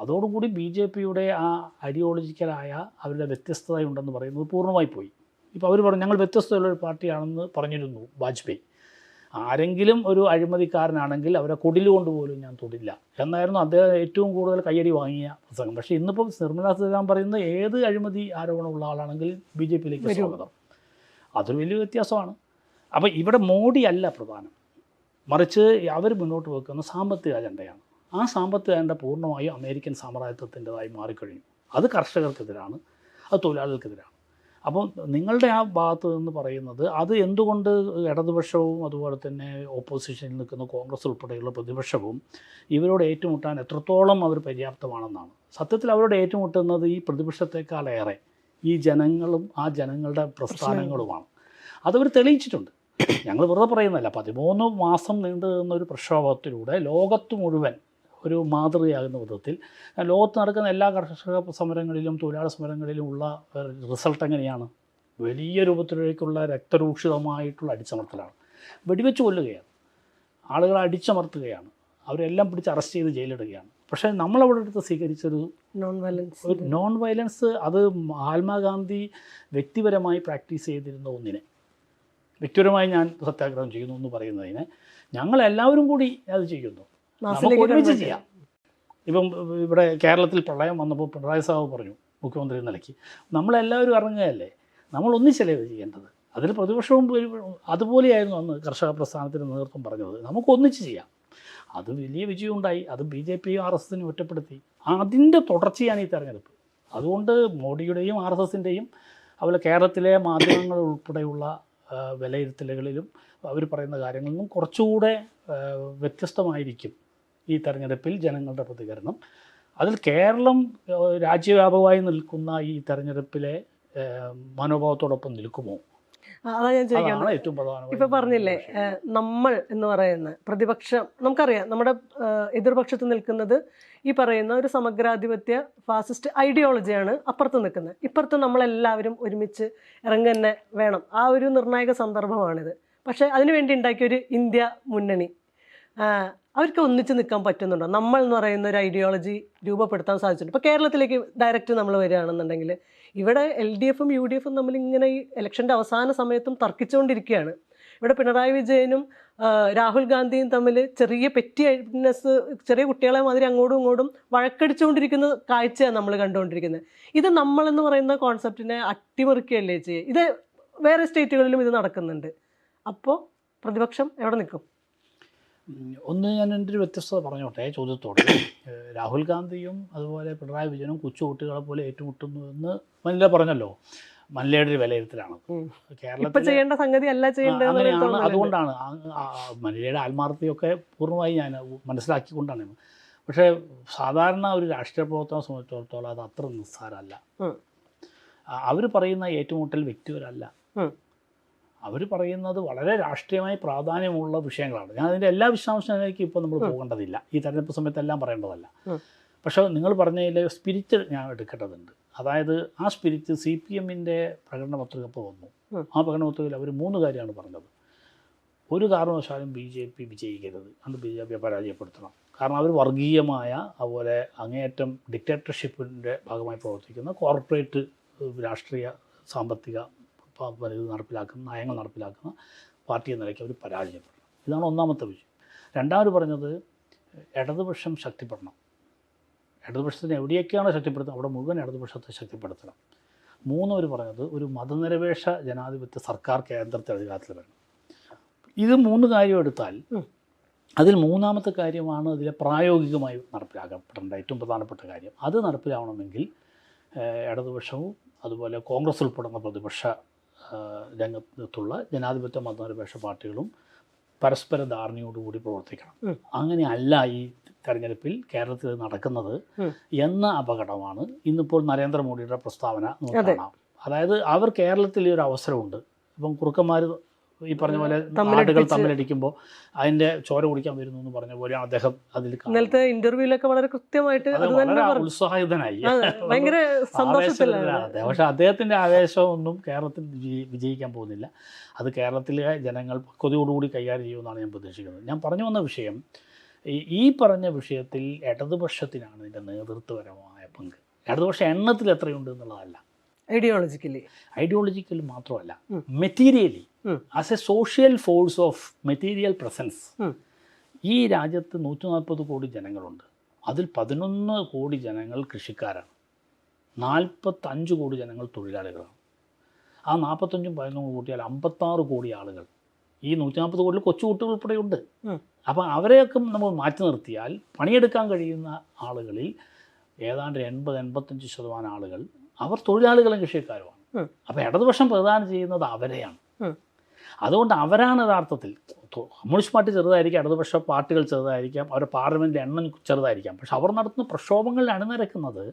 Speaker 1: അതോടുകൂടി BJPയുടെ ആ ഐഡിയോളജിക്കലായ അവരുടെ വ്യത്യസ്തതയുണ്ടെന്ന് പറയുന്നത് പൂർണ്ണമായി പോയി. ഇപ്പോൾ അവർ പറഞ്ഞു ഞങ്ങൾ വ്യത്യസ്തതയുള്ളൊരു പാർട്ടിയാണെന്ന് പറഞ്ഞിരുന്നു വാജ്പേയി. ആരെങ്കിലും ഒരു അഴിമതിക്കാരനാണെങ്കിൽ അവരെ കൊടിലുകൊണ്ട് പോലും ഞാൻ തൊടില്ല എന്നായിരുന്നു അദ്ദേഹം ഏറ്റവും കൂടുതൽ കയ്യടി വാങ്ങിയ പ്രസംഗം. പക്ഷേ ഇന്നിപ്പം നിർമ്മലാ സീതാരാമൻ പറയുന്നത് ഏത് അഴിമതി ആരോപണമുള്ള ആളാണെങ്കിൽ BJPയിലേക്ക് സ്വാഗതം. അതൊരു വലിയ വ്യത്യാസമാണ്. അപ്പോൾ ഇവിടെ മോഡി അല്ല പ്രധാനം, മറിച്ച് അവർ മുന്നോട്ട് വെക്കുന്ന സാമ്പത്തിക അജണ്ടയാണ്. ആ സാമ്പത്തിക അജണ്ട പൂർണ്ണമായും അമേരിക്കൻ സാമ്രാജ്യത്വത്തിൻ്റെതായി മാറിക്കഴിഞ്ഞു. അത് കർഷകർക്കെതിരാണ്, അത് തൊഴിലാളികൾക്കെതിരാണ്. അപ്പോൾ നിങ്ങളുടെ ആ ഭാഗത്ത് നിന്ന് പറയുന്നത് അത് എന്തുകൊണ്ട് ഇടതുപക്ഷവും അതുപോലെ തന്നെ ഓപ്പോസിഷനിൽ നിൽക്കുന്ന കോൺഗ്രസ് ഉൾപ്പെടെയുള്ള പ്രതിപക്ഷവും ഇവരോട് ഏറ്റുമുട്ടാൻ എത്രത്തോളം അവർ പര്യാപ്തമാണെന്നാണ്. സത്യത്തിൽ അവരോട് ഏറ്റുമുട്ടുന്നത് ഈ പ്രതിപക്ഷത്തെക്കാളേറെ ഈ ജനങ്ങളും ആ ജനങ്ങളുടെ പ്രസ്ഥാനങ്ങളുമാണ്. അതവർ തെളിയിച്ചിട്ടുണ്ട്. ഞങ്ങൾ വെറുതെ പറയുന്നതല്ല. 13 മാസം നീണ്ടു നിന്നൊരു പ്രക്ഷോഭത്തിലൂടെ ലോകത്ത് മുഴുവൻ ഒരു മാതൃകയാകുന്ന വിധത്തിൽ ലോകത്ത് നടക്കുന്ന എല്ലാ കർഷക സമരങ്ങളിലും തൊഴിലാളി സമരങ്ങളിലും ഉള്ള റിസൾട്ട് എങ്ങനെയാണ്? വലിയ രൂപത്തിലേക്കുള്ള രക്തരൂക്ഷിതമായിട്ടുള്ള അടിച്ചമർത്തലാണ്. വെടിവെച്ച് കൊല്ലുകയാണ്, ആളുകളെ അടിച്ചമർത്തുകയാണ്, അവരെല്ലാം പിടിച്ച് അറസ്റ്റ് ചെയ്ത് ജയിലിടുകയാണ്. പക്ഷേ നമ്മളവിടെ അടുത്ത് സ്വീകരിച്ചൊരു നോൺ വയലൻസ്, അത് മഹാത്മാഗാന്ധി വ്യക്തിപരമായി പ്രാക്ടീസ് ചെയ്തിരുന്ന ഒന്നിനെ, വ്യക്തിപരമായി ഞാൻ സത്യാഗ്രഹം ചെയ്യുന്നു എന്ന് പറയുന്നതിന് ഞങ്ങളെല്ലാവരും കൂടി അത് ചെയ്യുന്നു. നമുക്ക് ഒരുമിച്ച് ചെയ്യാം. ഇപ്പം ഇവിടെ കേരളത്തിൽ പ്രളയം വന്നപ്പോൾ പിണറായി സാഹു പറഞ്ഞു മുഖ്യമന്ത്രി നിലയ്ക്ക് നമ്മളെല്ലാവരും ഇറങ്ങുകയല്ലേ, നമ്മൾ ഒന്നിച്ചല്ലേ ഇത് ചെയ്യേണ്ടത്. അതിൽ പ്രതിപക്ഷവും അതുപോലെയായിരുന്നു അന്ന് കർഷക പ്രസ്ഥാനത്തിന് നേതൃത്വം പറഞ്ഞത്, നമുക്ക് ഒന്നിച്ച് ചെയ്യാം. അത് വലിയ വിജയമുണ്ടായി. അത് BJPയും RSSനും ഒറ്റപ്പെടുത്തി. അതിൻ്റെ തുടർച്ചയാണ് ഈ തെരഞ്ഞെടുപ്പ്. അതുകൊണ്ട് മോഡിയുടെയും RSSൻ്റെയും അതുപോലെ കേരളത്തിലെ മാധ്യമങ്ങൾ ഉൾപ്പെടെയുള്ള വിലയിരുത്തലുകളിലും അവർ പറയുന്ന കാര്യങ്ങളിലും കുറച്ചുകൂടെ വ്യത്യസ്തമായിരിക്കും ഈ തെരഞ്ഞെടുപ്പിൽ ജനങ്ങളുടെ പ്രതികരണം. അതിൽ കേരളം രാജ്യവ്യാപകമായി നിൽക്കുന്ന ഈ തെരഞ്ഞെടുപ്പിലെ മനോഭാവത്തോടൊപ്പം നിൽക്കുമോ?
Speaker 2: അതാ ഞാൻ ചോദിക്കുന്നത്.
Speaker 1: ഏറ്റവും പ്രധാനം
Speaker 2: ഇപ്പൊ പറഞ്ഞില്ലേ, നമ്മൾ എന്ന് പറയുന്ന പ്രതിപക്ഷം, നമുക്കറിയാം നമ്മുടെ എതിർപക്ഷത്ത് നിൽക്കുന്നത് ഈ പറയുന്ന ഒരു സമഗ്രാധിപത്യ ഫാസിസ്റ്റ് ഐഡിയോളജിയാണ് അപ്പുറത്ത് നിൽക്കുന്നത്. ഇപ്പുറത്ത് നമ്മളെല്ലാവരും ഒരുമിച്ച് ഇറങ്ങുന്നെ വേണം. ആ ഒരു നിർണായക സന്ദർഭമാണിത്. പക്ഷേ അതിനുവേണ്ടി ഉണ്ടാക്കിയൊരു ഇന്ത്യ മുന്നണി, അവർക്ക് ഒന്നിച്ച് നിൽക്കാൻ പറ്റുന്നുണ്ടോ? നമ്മൾ എന്ന് പറയുന്ന ഒരു ഐഡിയോളജി രൂപപ്പെടുത്താൻ സാധിച്ചിട്ടുണ്ട്. ഇപ്പോൾ കേരളത്തിലേക്ക് ഡയറക്റ്റ് നമ്മൾ വരികയാണെന്നുണ്ടെങ്കിൽ ഇവിടെ LDFും UDFും തമ്മിൽ ഇങ്ങനെ ഈ ഇലക്ഷൻ്റെ അവസാന സമയത്തും തർക്കിച്ചുകൊണ്ടിരിക്കുകയാണ്. ഇവിടെ പിണറായി വിജയനും രാഹുൽ ഗാന്ധിയും തമ്മിൽ ചെറിയ പെറ്റിനെസ്, ചെറിയ കുട്ടികളെ മാതിരി അങ്ങോട്ടും ഇങ്ങോട്ടും വഴക്കടിച്ചുകൊണ്ടിരിക്കുന്ന കാഴ്ചയാണ് നമ്മൾ കണ്ടുകൊണ്ടിരിക്കുന്നത്. ഇത് നമ്മളെന്ന് പറയുന്ന കോൺസെപ്റ്റിനെ അട്ടിമറിക്കുകയല്ലേ ചെയ്യുക? ഇത് വേറെ സ്റ്റേറ്റുകളിലും ഇത് നടക്കുന്നുണ്ട്. അപ്പോൾ പ്രതിപക്ഷം എവിടെ നിൽക്കും?
Speaker 1: ഒന്ന് ഞാൻ എൻ്റെ ഒരു വ്യത്യസ്തത പറഞ്ഞോട്ടെ ചോദ്യത്തോടെ. രാഹുൽ ഗാന്ധിയും അതുപോലെ പിണറായി വിജയനും കൊച്ചുകുട്ടികളെ പോലെ ഏറ്റുമുട്ടുന്നു എന്ന് മല്ല പറഞ്ഞല്ലോ. മല്ലയുടെ ഒരു വിലയിരുത്തലാണ്.
Speaker 2: കേരളത്തിൽ ചെയ്യേണ്ട സംഗതി അല്ല ചെയ്യേണ്ടത്.
Speaker 1: അങ്ങനെയാണ്. അതുകൊണ്ടാണ് മല്ലയുടെ ആത്മാർത്ഥതയൊക്കെ പൂർണ്ണമായി ഞാൻ മനസ്സിലാക്കിക്കൊണ്ടാണ്. പക്ഷേ സാധാരണ ഒരു രാഷ്ട്രീയ പ്രവർത്തനം സംബന്ധിച്ചിടത്തോളം അത് അത്ര നിസ്സാരമല്ല. അവർ പറയുന്ന ഏറ്റുമുട്ടൽ വ്യക്തിപരമല്ല. അവർ പറയുന്നത് വളരെ രാഷ്ട്രീയമായി പ്രാധാന്യമുള്ള വിഷയങ്ങളാണ്. ഞാൻ അതിൻ്റെ എല്ലാ വിശദാംശങ്ങളിലേക്ക് ഇപ്പോൾ നമ്മൾ പോകേണ്ടതില്ല, ഈ തെരഞ്ഞെടുപ്പ് സമയത്തെല്ലാം പറയേണ്ടതല്ല. പക്ഷേ നിങ്ങൾ പറഞ്ഞതിൽ സ്പിരിറ്റ് ഞാൻ എടുക്കേണ്ടതുണ്ട്. അതായത് ആ സ്പിരിറ്റ് CPMൻ്റെ പ്രകടന പത്രിക ഇപ്പോൾ വന്നു. ആ പ്രകടന പത്രികയിൽ അവർ 3 കാര്യമാണ് പറഞ്ഞത്. ഒരു കാരണവശാലും BJP വിജയിക്കരുത്, അത് BJPയെ പരാജയപ്പെടുത്തണം. കാരണം അവർ വർഗീയമായ അതുപോലെ അങ്ങേയറ്റം ഡിക്റ്റേറ്റർഷിപ്പിൻ്റെ ഭാഗമായി പ്രവർത്തിക്കുന്ന കോർപ്പറേറ്റ് രാഷ്ട്രീയ സാമ്പത്തിക ഇത് നടപ്പിലാക്കുന്ന നയങ്ങൾ നടപ്പിലാക്കുന്ന പാർട്ടി എന്ന നിലയ്ക്ക് അവർ പരാജയപ്പെടണം. ഇതാണ് ഒന്നാമത്തെ വിഷയം. രണ്ടാമത് പറഞ്ഞത് ഇടതുപക്ഷം ശക്തിപ്പെടണം. ഇടതുപക്ഷത്തിന് എവിടെയൊക്കെയാണോ ശക്തിപ്പെടുത്തുന്നത് അവിടെ മുഴുവൻ ഇടതുപക്ഷത്തെ ശക്തിപ്പെടുത്തണം. മൂന്നവർ പറഞ്ഞത് ഒരു മതനിരപേക്ഷ ജനാധിപത്യ സർക്കാർ കേന്ദ്രത്തെ അധികാരത്തിൽ വേണം. ഇത് 3 കാര്യം എടുത്താൽ അതിൽ മൂന്നാമത്തെ കാര്യമാണ് അതിലെ പ്രായോഗികമായി നടപ്പിലാക്കപ്പെടേണ്ട ഏറ്റവും പ്രധാനപ്പെട്ട കാര്യം. അത് നടപ്പിലാവണമെങ്കിൽ ഇടതുപക്ഷവും അതുപോലെ കോൺഗ്രസ് ഉൾപ്പെടുന്ന പ്രതിപക്ഷ രംഗത്തുള്ള ജനാധിപത്യ മതനിരപേക്ഷ പാർട്ടികളും പരസ്പര ധാരണയോടുകൂടി പ്രവർത്തിക്കണം. അങ്ങനെ അല്ല ഈ തെരഞ്ഞെടുപ്പിൽ കേരളത്തിൽ നടക്കുന്നത് എന്ന അപകടമാണ് ഇന്നിപ്പോൾ നരേന്ദ്രമോദിയുടെ പ്രസ്താവന നോക്കണം. അതായത് അവർ കേരളത്തിൽ ഒരു അവസരമുണ്ട്. ഇപ്പം കുറുക്കന്മാർ ഈ പറഞ്ഞ പോലെ ആടുകൾ തമ്മിലടിക്കുമ്പോൾ അതിൻ്റെ ചോര കുടിക്കാൻ വരുന്നു എന്ന് പറഞ്ഞ പോലെയാണ് അദ്ദേഹം അതിൽ.
Speaker 2: ഇന്നലത്തെ ഇന്റർവ്യൂലൊക്കെ വളരെ കൃത്യമായിട്ട്
Speaker 1: ഉത്സാഹിതനായി,
Speaker 2: ഭയങ്കര
Speaker 1: സന്തോഷത്തിലാണ്. പക്ഷെ അദ്ദേഹത്തിൻ്റെ ആവേശമൊന്നും കേരളത്തിൽ വിജയിക്കാൻ പോകുന്നില്ല. അത് കേരളത്തിലെ ജനങ്ങൾ പക്വതയോടുകൂടി കൈകാര്യം ചെയ്യുമെന്നാണ് ഞാൻ പ്രതീക്ഷിക്കുന്നത്. ഞാൻ പറഞ്ഞു വന്ന വിഷയം, ഈ പറഞ്ഞ വിഷയത്തിൽ ഇടതുപക്ഷത്തിനാണ് ഇതിൻ്റെ നേതൃത്വപരമായ പങ്ക്. ഇടതുപക്ഷ എണ്ണത്തിൽ എത്രയുണ്ട് എന്നുള്ളതല്ല, ഐഡിയോളജിക്കലി മാത്രമല്ല, materially as a social force of material presence. ഈ രാജ്യത്ത് 140 കോടി ജനങ്ങളുണ്ട്. അതിൽ 11 കോടി ജനങ്ങൾ കൃഷിക്കാരാണ്, 45 കോടി ജനങ്ങൾ തൊഴിലാളികളാണ്. ആ 45ഉം 11 കൂട്ടിയാൽ 56 കോടി ആളുകൾ. ഈ 140 കോടിയിൽ കൊച്ചുകുട്ടികൾ ഉൾപ്പെടെയുണ്ട്. അപ്പം അവരെയൊക്കെ നമ്മൾ മാറ്റി നിർത്തിയാൽ പണിയെടുക്കാൻ കഴിയുന്ന ആളുകളിൽ ഏതാണ്ട് 80-85% ആളുകൾ അവർ തൊഴിലാളികളും കൃഷിക്കാരുമാണ്. അപ്പോൾ ഇടതുപക്ഷം പ്രദാനം ചെയ്യുന്നത് അവരെയാണ്. അതുകൊണ്ട് അവരാണ് യഥാർത്ഥത്തിൽ കമ്മ്യൂണിസ്റ്റ് പാർട്ടി ചെറുതായിരിക്കാം, ഇടതുപക്ഷ പാർട്ടികൾ ചെറുതായിരിക്കാം, അവരുടെ പാർലമെൻറ്റിലെ എണ്ണം ചെറുതായിരിക്കാം, പക്ഷെ അവർ നടത്തുന്ന പ്രക്ഷോഭങ്ങളിൽ അണിനിരക്കുന്നത്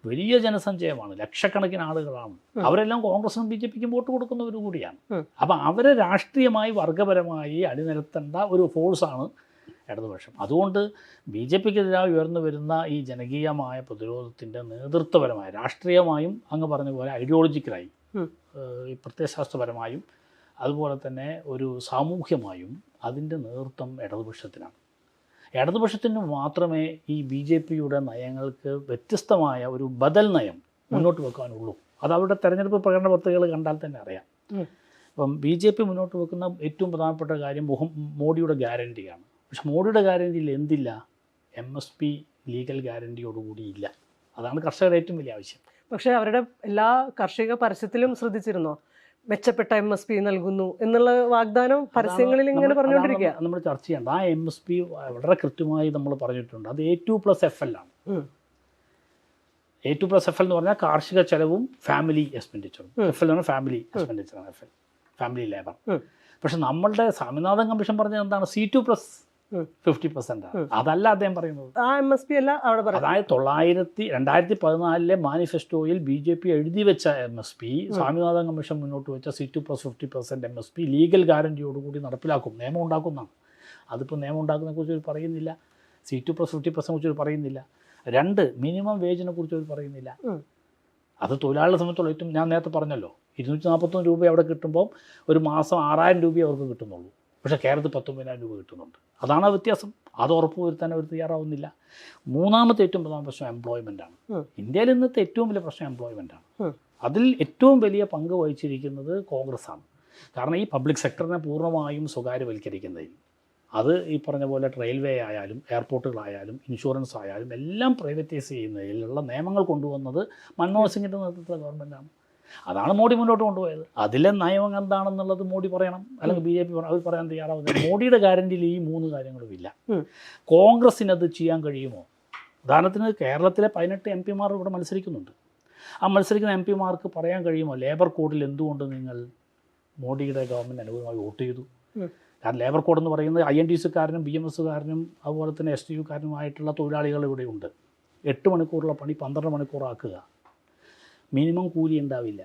Speaker 1: വലിയ ജനസഞ്ചയമാണ്, ലക്ഷക്കണക്കിന് ആളുകളാണ്. അവരെല്ലാം കോൺഗ്രസിനും BJPക്കും വോട്ട് കൊടുക്കുന്നവർ കൂടിയാണ്. അപ്പം അവരെ രാഷ്ട്രീയമായി വർഗപരമായി അണിനിരത്തേണ്ട ഒരു ഫോഴ്സാണ് ഇടതുപക്ഷം. അതുകൊണ്ട് BJPക്കെതിരായി ഉയർന്നു വരുന്ന ഈ ജനകീയമായ പ്രതിരോധത്തിൻ്റെ നേതൃത്വപരമായ, രാഷ്ട്രീയമായും അങ്ങ് പറഞ്ഞ പോലെ ഐഡിയോളജിക്കലായി, പ്രത്യയശാസ്ത്രപരമായും അതുപോലെ തന്നെ ഒരു സാമൂഹ്യമായും അതിൻ്റെ നേതൃത്വം ഇടതുപക്ഷത്തിനാണ്. ഇടതുപക്ഷത്തിന് മാത്രമേ ഈ BJPയുടെ നയങ്ങൾക്ക് വ്യത്യസ്തമായ ഒരു ബദൽ നയം മുന്നോട്ട് വെക്കാനുള്ളൂ. അത് അവരുടെ തെരഞ്ഞെടുപ്പ് പ്രകടന പത്രികകൾ കണ്ടാൽ തന്നെ അറിയാം. അപ്പം BJP മുന്നോട്ട് വെക്കുന്ന ഏറ്റവും പ്രധാനപ്പെട്ട കാര്യം മോഡിയുടെ ഗ്യാരണ്ടിയാണ്. പക്ഷെ മോഡിയുടെ ഗ്യാരണ്ടിയിൽ എന്തില്ല? MSP ലീഗൽ ഗ്യാരണ്ടിയോടുകൂടി ഇല്ല. അതാണ് കർഷകരുടെ ഏറ്റവും വലിയ ആവശ്യം.
Speaker 2: പക്ഷേ അവരുടെ എല്ലാ കാർഷിക പരസ്യത്തിലും ശ്രദ്ധിച്ചിരുന്നോ, മെച്ചപ്പെട്ട MSP നൽകുന്നു എന്നുള്ള വാഗ്ദാനം പരസ്യങ്ങളിൽ ഇങ്ങനെ പറഞ്ഞുകൊണ്ടിരിക്കുക.
Speaker 1: നമ്മൾ ചർച്ച ചെയ്യേണ്ട ആ MSP വളരെ കൃത്യമായി നമ്മൾ പറഞ്ഞിട്ടുണ്ട്. അത് A2+FL ആണ്. A2+FL എന്ന് പറഞ്ഞാൽ കാർഷിക ചെലവും ഫാമിലി എക്സ്പെൻഡിച്ചറും. FL എന്ന് പറഞ്ഞാൽ ഫാമിലി എക്സ്പെൻഡിച്ചറാണ്, FL ഫാമിലി ലേബർ. പക്ഷെ നമ്മളുടെ സ്വാമിനാഥൻ കമ്മീഷൻ പറഞ്ഞത് എന്താണ്? C2+50%. അതല്ല അദ്ദേഹം പറയുന്നത്.
Speaker 2: ആ MSP അല്ല അവിടെ പറയുന്നത്.
Speaker 1: അതായത് 2014 മാനിഫെസ്റ്റോയിൽ BJP എഴുതി വെച്ച MSP സ്വാമിനാഥൻ കമ്മീഷൻ മുന്നോട്ട് വെച്ച C2+50% MSP ലീഗൽ ഗ്യാരണ്ടിയോടുകൂടി നടപ്പിലാക്കും, നിയമം ഉണ്ടാക്കുന്നതാണ്. അതിപ്പോൾ നിയമം ഉണ്ടാക്കുന്നതിനെ കുറിച്ച് പറയുന്നില്ല, C2+50% കുറിച്ച് പറയുന്നില്ല. 2 മിനിമം വേജിനെ കുറിച്ച് പറയുന്നില്ല. അത് തൊഴിലാളികളെ സംബന്ധിച്ചുള്ള ഏറ്റവും, ഞാൻ നേരത്തെ പറഞ്ഞല്ലോ, 241 രൂപ അവിടെ കിട്ടുമ്പോൾ ഒരു മാസം 6000 രൂപയെ അവർക്ക് കിട്ടുന്നുള്ളൂ. പക്ഷേ കേരളത്തിൽ 19,000 രൂപ കിട്ടുന്നുണ്ട്. അതാണ് ആ വ്യത്യാസം. അത് ഉറപ്പുവരുത്താൻ അവർ തയ്യാറാവുന്നില്ല. മൂന്നാമത്തെ ഏറ്റവും പ്രധാന പ്രശ്നം എംപ്ലോയ്മെൻ്റാണ്. ഇന്ത്യയിൽ ഇന്നത്തെ ഏറ്റവും വലിയ പ്രശ്നം എംപ്ലോയ്മെൻ്റാണ്. അതിൽ ഏറ്റവും വലിയ പങ്ക് വഹിച്ചിരിക്കുന്നത് കോൺഗ്രസ്സാണ്. കാരണം ഈ പബ്ലിക് സെക്ടറിനെ പൂർണ്ണമായും സ്വകാര്യവൽക്കരിക്കുന്നതിൽ, അത് ഈ പറഞ്ഞ പോലെ റെയിൽവേ ആയാലും എയർപോർട്ടുകളായാലും ഇൻഷുറൻസ് ആയാലും എല്ലാം പ്രൈവറ്റൈസ് ചെയ്യുന്നതിലുള്ള നിയമങ്ങൾ കൊണ്ടുവന്നത് മൻമോഹൻ സിംഗിൻ്റെ നേതൃത്വത്തിലുള്ള ഗവൺമെൻറ്റാണ്. അതാണ് മോഡി മുന്നോട്ട് കൊണ്ടുപോയത്. അതിലെ നയം എന്താണെന്നുള്ളത് മോഡി പറയണം, അല്ലെങ്കിൽ BJP അവർ പറയാൻ തയ്യാറാവുന്നില്ല. മോഡിയുടെ ഗ്യാരണ്ടിയിൽ ഈ 3 കാര്യങ്ങളും ഇല്ല. കോൺഗ്രസ്സിനത് ചെയ്യാൻ കഴിയുമോ? ഉദാഹരണത്തിന് കേരളത്തിലെ 18 MP-മാർ ഇവിടെ മത്സരിക്കുന്നുണ്ട്. ആ മത്സരിക്കുന്ന MP-മാർക്ക് പറയാൻ കഴിയുമോ ലേബർ കോഡിൽ എന്തുകൊണ്ട് നിങ്ങൾ മോഡിയുടെ ഗവൺമെൻറ് അനുകൂലമായി വോട്ട് ചെയ്തു? കാരണം ലേബർ കോഡ് എന്ന് പറയുന്നത് INTC-കാരനും BMS-കാരനും അതുപോലെ തന്നെ STU-കാരനുമായിട്ടുള്ള തൊഴിലാളികൾ ഇവിടെയുണ്ട്. 8 മണിക്കൂറുള്ള പണി 12 മണിക്കൂറാക്കുക. മിനിമം കൂലി ഉണ്ടാവില്ല.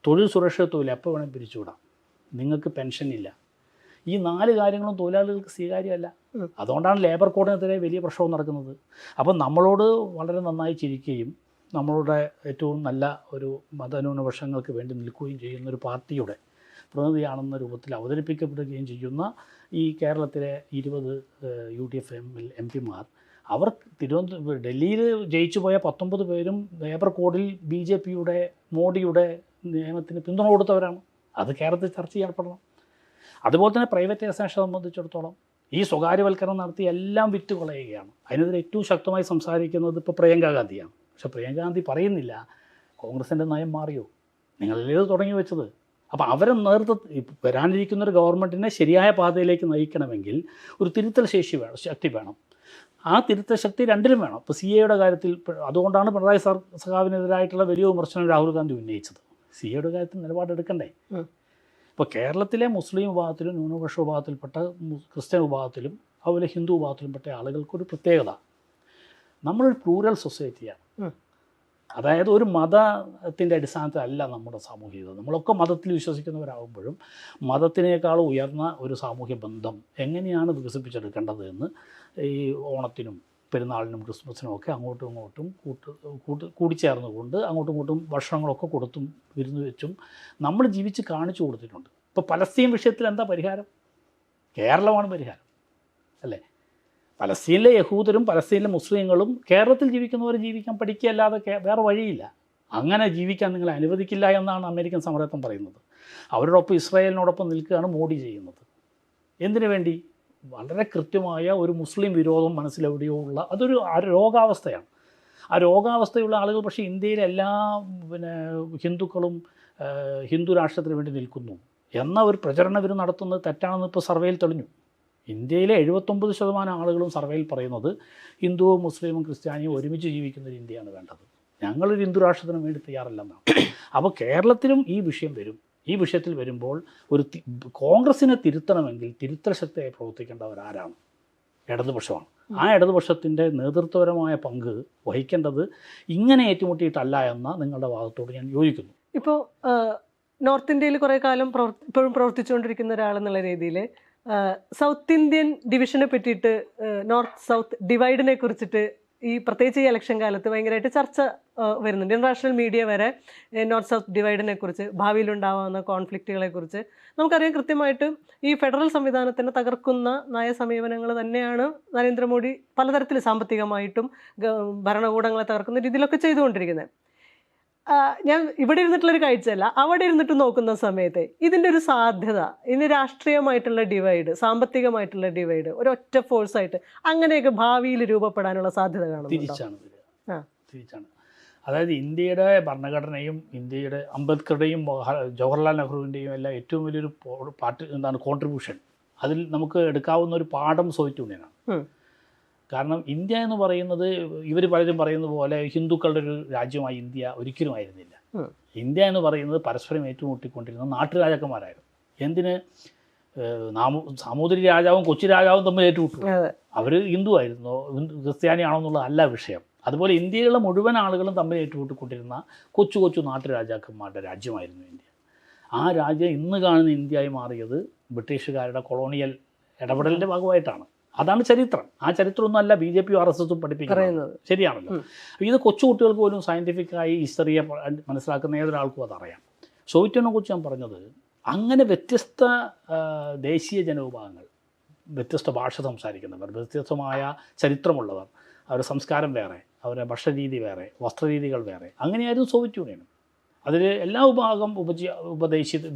Speaker 1: തൊഴിൽ സുരക്ഷിതത്വമില്ല, എപ്പോൾ വേണമെങ്കിൽ പിരിച്ചുവിടാം. നിങ്ങൾക്ക് പെൻഷനില്ല. ഈ 4 കാര്യങ്ങളും തൊഴിലാളികൾക്ക് സ്വീകാര്യമല്ല. അതുകൊണ്ടാണ് ലേബർ കോഡിനെതിരെ വലിയ പ്രശ്നവും നടക്കുന്നത്. അപ്പം നമ്മളോട് വളരെ നന്നായി ചിരിക്കുകയും നമ്മളുടെ ഏറ്റവും നല്ല ഒരു മതന്യൂനപക്ഷങ്ങൾക്ക് വേണ്ടി നിൽക്കുകയും ചെയ്യുന്നൊരു പാർട്ടിയുടെ പ്രതിനിധിയാണെന്ന രൂപത്തിൽ അവതരിപ്പിക്കപ്പെടുകയും ചെയ്യുന്ന ഈ കേരളത്തിലെ 20 UDF MP-മാർ, അവർ ഡൽഹിയിൽ ജയിച്ചു പോയ 19 പേരും ലേബർ കോഡിൽ BJP-യുടെ മോഡിയുടെ നിയമത്തിന് പിന്തുണ കൊടുത്തവരാണ്. അത് കേരളത്തിൽ ചർച്ച ചെയ്യപ്പെടണം. അതുപോലെ തന്നെ പ്രൈവറ്റൈസേഷൻ സംബന്ധിച്ചിടത്തോളം ഈ സ്വകാര്യവൽക്കരണം നടത്തി എല്ലാം വിറ്റ് കളയുകയാണ്. അതിനെതിരെ ഏറ്റവും ശക്തമായി സംസാരിക്കുന്നത് ഇപ്പോൾ പ്രിയങ്ക ഗാന്ധിയാണ്. പക്ഷേ പ്രിയങ്ക ഗാന്ധി പറയുന്നില്ല കോൺഗ്രസിൻ്റെ നയം മാറിയോ, നിങ്ങളല്ലേ ഇത് തുടങ്ങി വെച്ചത്. അപ്പോൾ അവരെ വരാനിരിക്കുന്നൊരു ഗവൺമെൻറ്റിനെ ശരിയായ പാതയിലേക്ക് നയിക്കണമെങ്കിൽ ഒരു തിരുത്തൽ ശക്തി വേണം. ആ തിരുത്തൽ ശക്തി 2ലും വേണം. ഇപ്പോൾ CAയുടെ കാര്യത്തിൽ അതുകൊണ്ടാണ് പിണറായി സഖാവിനെതിരായിട്ടുള്ള വലിയ വിമർശനം രാഹുൽ ഗാന്ധി ഉന്നയിച്ചത്. CAയുടെ കാര്യത്തിൽ നിലപാടെടുക്കണ്ടേ? ഇപ്പോൾ കേരളത്തിലെ മുസ്ലിം വിഭാഗത്തിലും ന്യൂനപക്ഷ വിഭാഗത്തിൽപ്പെട്ട ക്രിസ്ത്യൻ വിഭാഗത്തിലും അതുപോലെ ഹിന്ദു വിഭാഗത്തിലുംപ്പെട്ട ആളുകൾക്കൊരു പ്രത്യേകത, നമ്മളൊരു പ്ലൂറൽ സൊസൈറ്റിയാണ്. അതായത് ഒരു മതത്തിൻ്റെ അടിസ്ഥാനത്തിലല്ല നമ്മുടെ സാമൂഹികത. നമ്മളൊക്കെ മതത്തിൽ വിശ്വസിക്കുന്നവരാകുമ്പോഴും മതത്തിനേക്കാളും ഉയർന്ന ഒരു സാമൂഹ്യ ബന്ധം എങ്ങനെയാണ് വികസിപ്പിച്ചെടുക്കേണ്ടത് എന്ന് ഈ ഓണത്തിനും പെരുന്നാളിനും ക്രിസ്മസിനും ഒക്കെ അങ്ങോട്ടും ഇങ്ങോട്ടും കൂടിച്ചേർന്നുകൊണ്ട് അങ്ങോട്ടും ഇങ്ങോട്ടും ഭക്ഷണങ്ങളൊക്കെ കൊടുത്തും വിരുന്ന് വെച്ചും നമ്മൾ ജീവിച്ച് കാണിച്ചു കൊടുത്തിട്ടുണ്ട്. ഇപ്പോൾ പലസ്തീൻ വിഷയത്തിൽ എന്താ പരിഹാരം? കേരളമാണ് പരിഹാരം, അല്ലേ? പലസ്തീനിലെ യഹൂദരും പലസ്തീനിലെ മുസ്ലിങ്ങളും കേരളത്തിൽ ജീവിക്കുന്നവർ ജീവിക്കാൻ പഠിക്കുകയല്ലാതെ വേറെ വഴിയില്ല. അങ്ങനെ ജീവിക്കാൻ നിങ്ങളെ അനുവദിക്കില്ല എന്നാണ് അമേരിക്കൻ സമരത്വം പറയുന്നത്. അവരോടൊപ്പം ഇസ്രായേലിനോടൊപ്പം നിൽക്കുകയാണ് മോഡി ചെയ്യുന്നത്. എന്തിനു വേണ്ടി? വളരെ കൃത്യമായ ഒരു മുസ്ലിം വിരോധം മനസ്സിലെവിടെയോ ഉള്ള അതൊരു രോഗാവസ്ഥയാണ്. ആ രോഗാവസ്ഥയുള്ള ആളുകൾ പക്ഷേ ഇന്ത്യയിലെ എല്ലാ ഹിന്ദുക്കളും ഹിന്ദു രാഷ്ട്രത്തിന് വേണ്ടി നിൽക്കുന്നു എന്ന ഒരു പ്രചരണം ഇവർ നടത്തുന്നത് തെറ്റാണെന്ന് ഇപ്പോൾ സർവേയിൽ തെളിഞ്ഞു. ഇന്ത്യയിലെ 79% ആളുകളും സർവേയിൽ പറയുന്നത് ഹിന്ദുവും മുസ്ലിമും ക്രിസ്ത്യാനിയും ഒരുമിച്ച് ജീവിക്കുന്ന ഒരു ഇന്ത്യയാണ് വേണ്ടത്, ഞങ്ങളൊരു ഹിന്ദു രാഷ്ട്രത്തിന് വേണ്ടി തയ്യാറല്ലെന്നാണ്. അപ്പോൾ കേരളത്തിലും ഈ വിഷയം വരും. ഈ വിഷയത്തിൽ വരുമ്പോൾ ഒരു കോൺഗ്രസിനെ തിരുത്തണമെങ്കിൽ തിരുത്തൽ ശക്തിയായി പ്രവർത്തിക്കേണ്ടവരാരാണ്? ഇടതുപക്ഷമാണ്. ആ ഇടതുപക്ഷത്തിൻ്റെ നേതൃത്വപരമായ പങ്ക് വഹിക്കേണ്ടത് ഇങ്ങനെ ഏറ്റുമുട്ടിയിട്ടല്ല എന്ന നിങ്ങളുടെ വാദത്തോട് ഞാൻ യോജിക്കുന്നു.
Speaker 2: ഇപ്പോൾ നോർത്ത് ഇന്ത്യയിൽ കുറേ കാലം ഇപ്പോഴും പ്രവർത്തിച്ചുകൊണ്ടിരിക്കുന്ന ഒരാളെന്നുള്ള രീതിയിൽ സൗത്ത് ഇന്ത്യൻ ഡിവിഷനെ പറ്റിയിട്ട്, നോർത്ത് സൗത്ത് ഡിവൈഡിനെ കുറിച്ചിട്ട് ഈ പ്രത്യേകിച്ച് ഈ ഇലക്ഷൻ കാലത്ത് ഭയങ്കരമായിട്ട് ചർച്ച വരുന്നുണ്ട്. ഇൻ്റർനാഷണൽ മീഡിയ വരെ നോർത്ത് സൗത്ത് ഡിവൈഡിനെ കുറിച്ച്, ഭാവിയിലുണ്ടാവാവുന്ന കോൺഫ്ലിക്റ്റുകളെ കുറിച്ച് നമുക്കറിയാം കൃത്യമായിട്ട് ഈ ഫെഡറൽ സംവിധാനത്തിനെ തകർക്കുന്ന നയസമീപനങ്ങൾ തന്നെയാണ് നരേന്ദ്രമോദി പലതരത്തിൽ സാമ്പത്തികമായിട്ടും ഭരണകൂടങ്ങളെ തകർക്കുന്ന രീതിയിലൊക്കെ ചെയ്തുകൊണ്ടിരിക്കുന്നത്. ഞാൻ ഇവിടെ ഇരുന്നിട്ടുള്ളൊരു കാഴ്ചയല്ല, അവിടെ ഇരുന്നിട്ട് നോക്കുന്ന സമയത്ത് ഇതിൻ്റെ ഒരു സാധ്യത, ഇതിന് രാഷ്ട്രീയമായിട്ടുള്ള ഡിവൈഡ്, സാമ്പത്തികമായിട്ടുള്ള ഡിവൈഡ്, ഒരൊറ്റ ഫോഴ്സായിട്ട് അങ്ങനെയൊക്കെ ഭാവിയിൽ രൂപപ്പെടാനുള്ള സാധ്യത കാണുന്നുണ്ടോ?
Speaker 1: തിരിച്ചാണ്. അതായത് ഇന്ത്യയുടെ ഭരണഘടനയും ഇന്ത്യയുടെ അംബേദ്കറുടെയും ജവഹർലാൽ നെഹ്റുവിൻ്റെയും എല്ലാം ഏറ്റവും വലിയൊരു കോൺട്രിബ്യൂഷൻ, അതിൽ നമുക്ക് എടുക്കാവുന്ന ഒരു പാഠം സോവിയറ്റ് യൂണിയനാണ്. കാരണം ഇന്ത്യ എന്ന് പറയുന്നത് ഇവർ പലരും പറയുന്ന പോലെ ഹിന്ദുക്കളുടെ ഒരു രാജ്യമായി ഇന്ത്യ ഒരിക്കലും ആയിരുന്നില്ല. ഇന്ത്യ എന്ന് പറയുന്നത് പരസ്പരം ഏറ്റുമുട്ടിക്കൊണ്ടിരുന്ന നാട്ടുരാജാക്കന്മാരായിരുന്നു. എന്തിന്? സാമൂതിരി രാജാവും കൊച്ചി രാജാവും തമ്മിൽ ഏറ്റുമുട്ടു. അവർ ഹിന്ദു ആയിരുന്നോ ക്രിസ്ത്യാനിയാണോ എന്നുള്ളതല്ല വിഷയം. അതുപോലെ ഇന്ത്യയിലുള്ള മുഴുവൻ ആളുകളും തമ്മിൽ ഏറ്റുമുട്ടിക്കൊണ്ടിരുന്ന കൊച്ചു കൊച്ചു നാട്ടുരാജാക്കന്മാരുടെ രാജ്യമായിരുന്നു ഇന്ത്യ. ആ രാജ്യം ഇന്ന് കാണുന്ന ഇന്ത്യയായി മാറിയത് ബ്രിട്ടീഷുകാരുടെ കൊളോണിയൽ ഇടപെടലിൻ്റെ ഭാഗമായിട്ടാണ്. അതാണ് ചരിത്രം. ആ ചരിത്രമൊന്നുമല്ല BJP RSS പഠിപ്പിക്കുന്നത്. ശരിയാണല്ലോ. ഇത് കൊച്ചു കുട്ടികൾക്ക് പോലും സയൻറ്റിഫിക്കായി ഹിസ്റ്ററിയെ മനസ്സിലാക്കുന്ന ഏതൊരാൾക്കും അതറിയാം. സോവിയറ്റ് യൂണിയനെ കുറിച്ച് ഞാൻ പറഞ്ഞത്, അങ്ങനെ വ്യത്യസ്ത ദേശീയ ജനവിഭാഗങ്ങൾ, വ്യത്യസ്ത ഭാഷ സംസാരിക്കുന്നവർ, വ്യത്യസ്തമായ ചരിത്രമുള്ളവർ, അവരുടെ സംസ്കാരം വേറെ, അവരുടെ ഭക്ഷണരീതി വേറെ, വസ്ത്രരീതികൾ വേറെ, അങ്ങനെയായിരുന്നു സോവിയറ്റ് യൂണിയൻ. അതിൽ എല്ലാ വിഭാഗം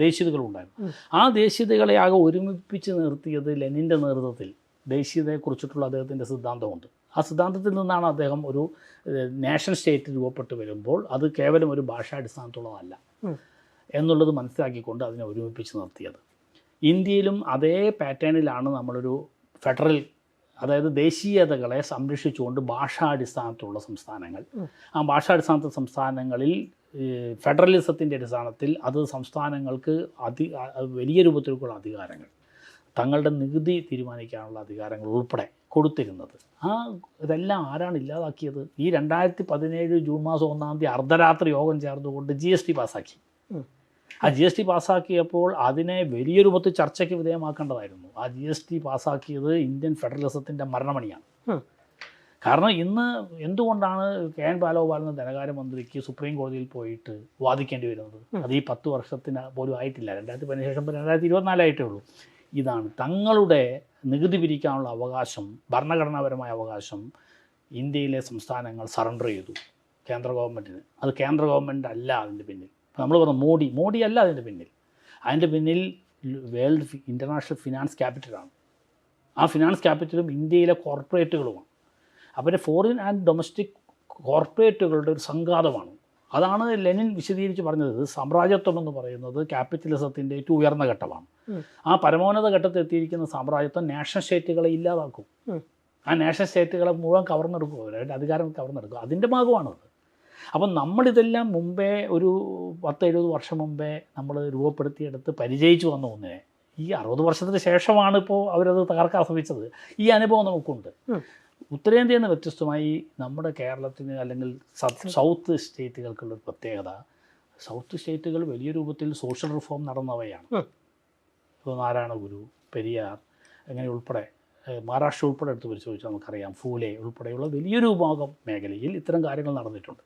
Speaker 1: ദേശീയതകളും ഉണ്ടായിരുന്നു. ആ ദേശീയതകളെ ആകെ ഒരുമിപ്പിച്ച് നിർത്തിയത് ലെനിൻ്റെ നേതൃത്വത്തിൽ ദേശീയതയെക്കുറിച്ചിട്ടുള്ള അദ്ദേഹത്തിൻ്റെ സിദ്ധാന്തമുണ്ട്. ആ സിദ്ധാന്തത്തിൽ നിന്നാണ് അദ്ദേഹം ഒരു നാഷൻ സ്റ്റേറ്റ് രൂപപ്പെട്ട് വരുമ്പോൾ അത് കേവലം ഒരു ഭാഷാടിസ്ഥാനത്തുള്ളതല്ല എന്നുള്ളത് മനസ്സിലാക്കിക്കൊണ്ട് അതിനെ ഒരുമിപ്പിച്ച് നിർത്തിയത്. ഇന്ത്യയിലും അതേ പാറ്റേണിലാണ് നമ്മളൊരു ഫെഡറൽ, അതായത് ദേശീയതകളെ സംരക്ഷിച്ചുകൊണ്ട് ഭാഷാടിസ്ഥാനത്തിലുള്ള സംസ്ഥാനങ്ങൾ, ആ ഭാഷാടിസ്ഥാനത്തിൽ സംസ്ഥാനങ്ങളിൽ ഫെഡറലിസത്തിൻ്റെ അടിസ്ഥാനത്തിൽ അത് സംസ്ഥാനങ്ങൾക്ക് വലിയ രൂപത്തിലുള്ള അധികാരങ്ങൾ, തങ്ങളുടെ നികുതി തീരുമാനിക്കാനുള്ള അധികാരങ്ങൾ ഉൾപ്പെടെ കൊടുത്തിരുന്നത്. ഇതെല്ലാം ആരാണ് ഇല്ലാതാക്കിയത്? ഈ 2017 ജൂൺ മാസം 1-ാം തീയതി അർദ്ധരാത്രി യോഗം ചേർന്നുകൊണ്ട് GST പാസ്സാക്കി. ആ GST പാസ്സാക്കിയപ്പോൾ അതിനെ വലിയ രൂപത്തിൽ ചർച്ചയ്ക്ക് വിധേയമാക്കേണ്ടതായിരുന്നു. ആ GST പാസ്സാക്കിയത് ഇന്ത്യൻ ഫെഡറലിസത്തിൻ്റെ മരണമണിയാണ്. കാരണം ഇന്ന് എന്തുകൊണ്ടാണ് KN ബാലഗോപാൽ എന്ന ധനകാര്യമന്ത്രിക്ക് സുപ്രീം കോടതിയിൽ പോയിട്ട് വാദിക്കേണ്ടി വരുന്നത്? അത് ഈ 10 വർഷത്തിന് പോലും ആയിട്ടില്ല. 2017 ശേഷം 2024 ആയിട്ടേ ഉള്ളൂ. ഇതാണ് തങ്ങളുടെ നികുതി പിരിക്കാനുള്ള അവകാശം, ഭരണഘടനാപരമായ അവകാശം ഇന്ത്യയിലെ സംസ്ഥാനങ്ങൾ സറണ്ടർ ചെയ്തു കേന്ദ്ര ഗവൺമെൻറ്റിന്. അത് കേന്ദ്ര ഗവൺമെൻറ് അല്ല അതിൻ്റെ പിന്നിൽ. നമ്മൾ പറഞ്ഞു മോഡി അല്ല അതിൻ്റെ പിന്നിൽ. അതിൻ്റെ പിന്നിൽ വേൾഡ് ഇൻ്റർനാഷണൽ ഫിനാൻസ് ക്യാപിറ്റലാണ്. ആ ഫിനാൻസ് ക്യാപിറ്റലും ഇന്ത്യയിലെ കോർപ്പറേറ്റുകളുമാണ്. അവരുടെ ഫോറിൻ ആൻഡ് ഡൊമസ്റ്റിക് കോർപ്പറേറ്റുകളുടെ ഒരു സംഘാതമാണ്. അതാണ് ലെനിൻ വിശദീകരിച്ച് പറഞ്ഞത്. സാമ്രാജ്യത്വം എന്ന് പറയുന്നത് ക്യാപിറ്റലിസത്തിൻ്റെ ഏറ്റവും ഉയർന്ന ഘട്ടമാണ്. ആ പരമോന്നത ഘട്ടത്തിൽ എത്തിയിരിക്കുന്ന സാമ്രാജ്യത്വം നാഷൻ സ്റ്റേറ്റുകളെ ഇല്ലാതാക്കും. ആ നാഷൻ സ്റ്റേറ്റുകളെ മുഴുവൻ കവർന്നെടുക്കും, അവരുടെ അധികാരം കവർന്നെടുക്കും. അതിൻ്റെ ഭാഗമാണത്. അപ്പം നമ്മളിതെല്ലാം മുമ്പേ ഒരു 10-70 വർഷം മുമ്പേ നമ്മൾ രൂപപ്പെടുത്തിയെടുത്ത് പരിചയിച്ചു വന്ന ഒന്നിനെ ഈ 60 വർഷത്തിന് ശേഷമാണ് ഇപ്പോൾ അവരത് തകർക്കാൻ ശ്രമിച്ചത്. ഈ അനുഭവം നമുക്കുണ്ട്. ഉത്തരേന്ത്യയിൽ നിന്ന് വ്യത്യസ്തമായി നമ്മുടെ കേരളത്തിന് അല്ലെങ്കിൽ സൗത്ത് സ്റ്റേറ്റുകൾക്കുള്ള പ്രത്യേകത, സൗത്ത് സ്റ്റേറ്റുകൾ വലിയ രൂപത്തിൽ സോഷ്യൽ റിഫോം നടന്നവയാണ്. ഇപ്പോൾ നാരായണ ഗുരു, പെരിയാർ അങ്ങനെ ഉൾപ്പെടെ, മഹാരാഷ്ട്ര ഉൾപ്പെടെ എടുത്ത് പരിശോധിച്ചാൽ നമുക്കറിയാം, ഫൂലെ ഉൾപ്പെടെയുള്ള വലിയൊരു വിഭാഗം മേഖലയിൽ ഇത്തരം കാര്യങ്ങൾ നടന്നിട്ടുണ്ട്.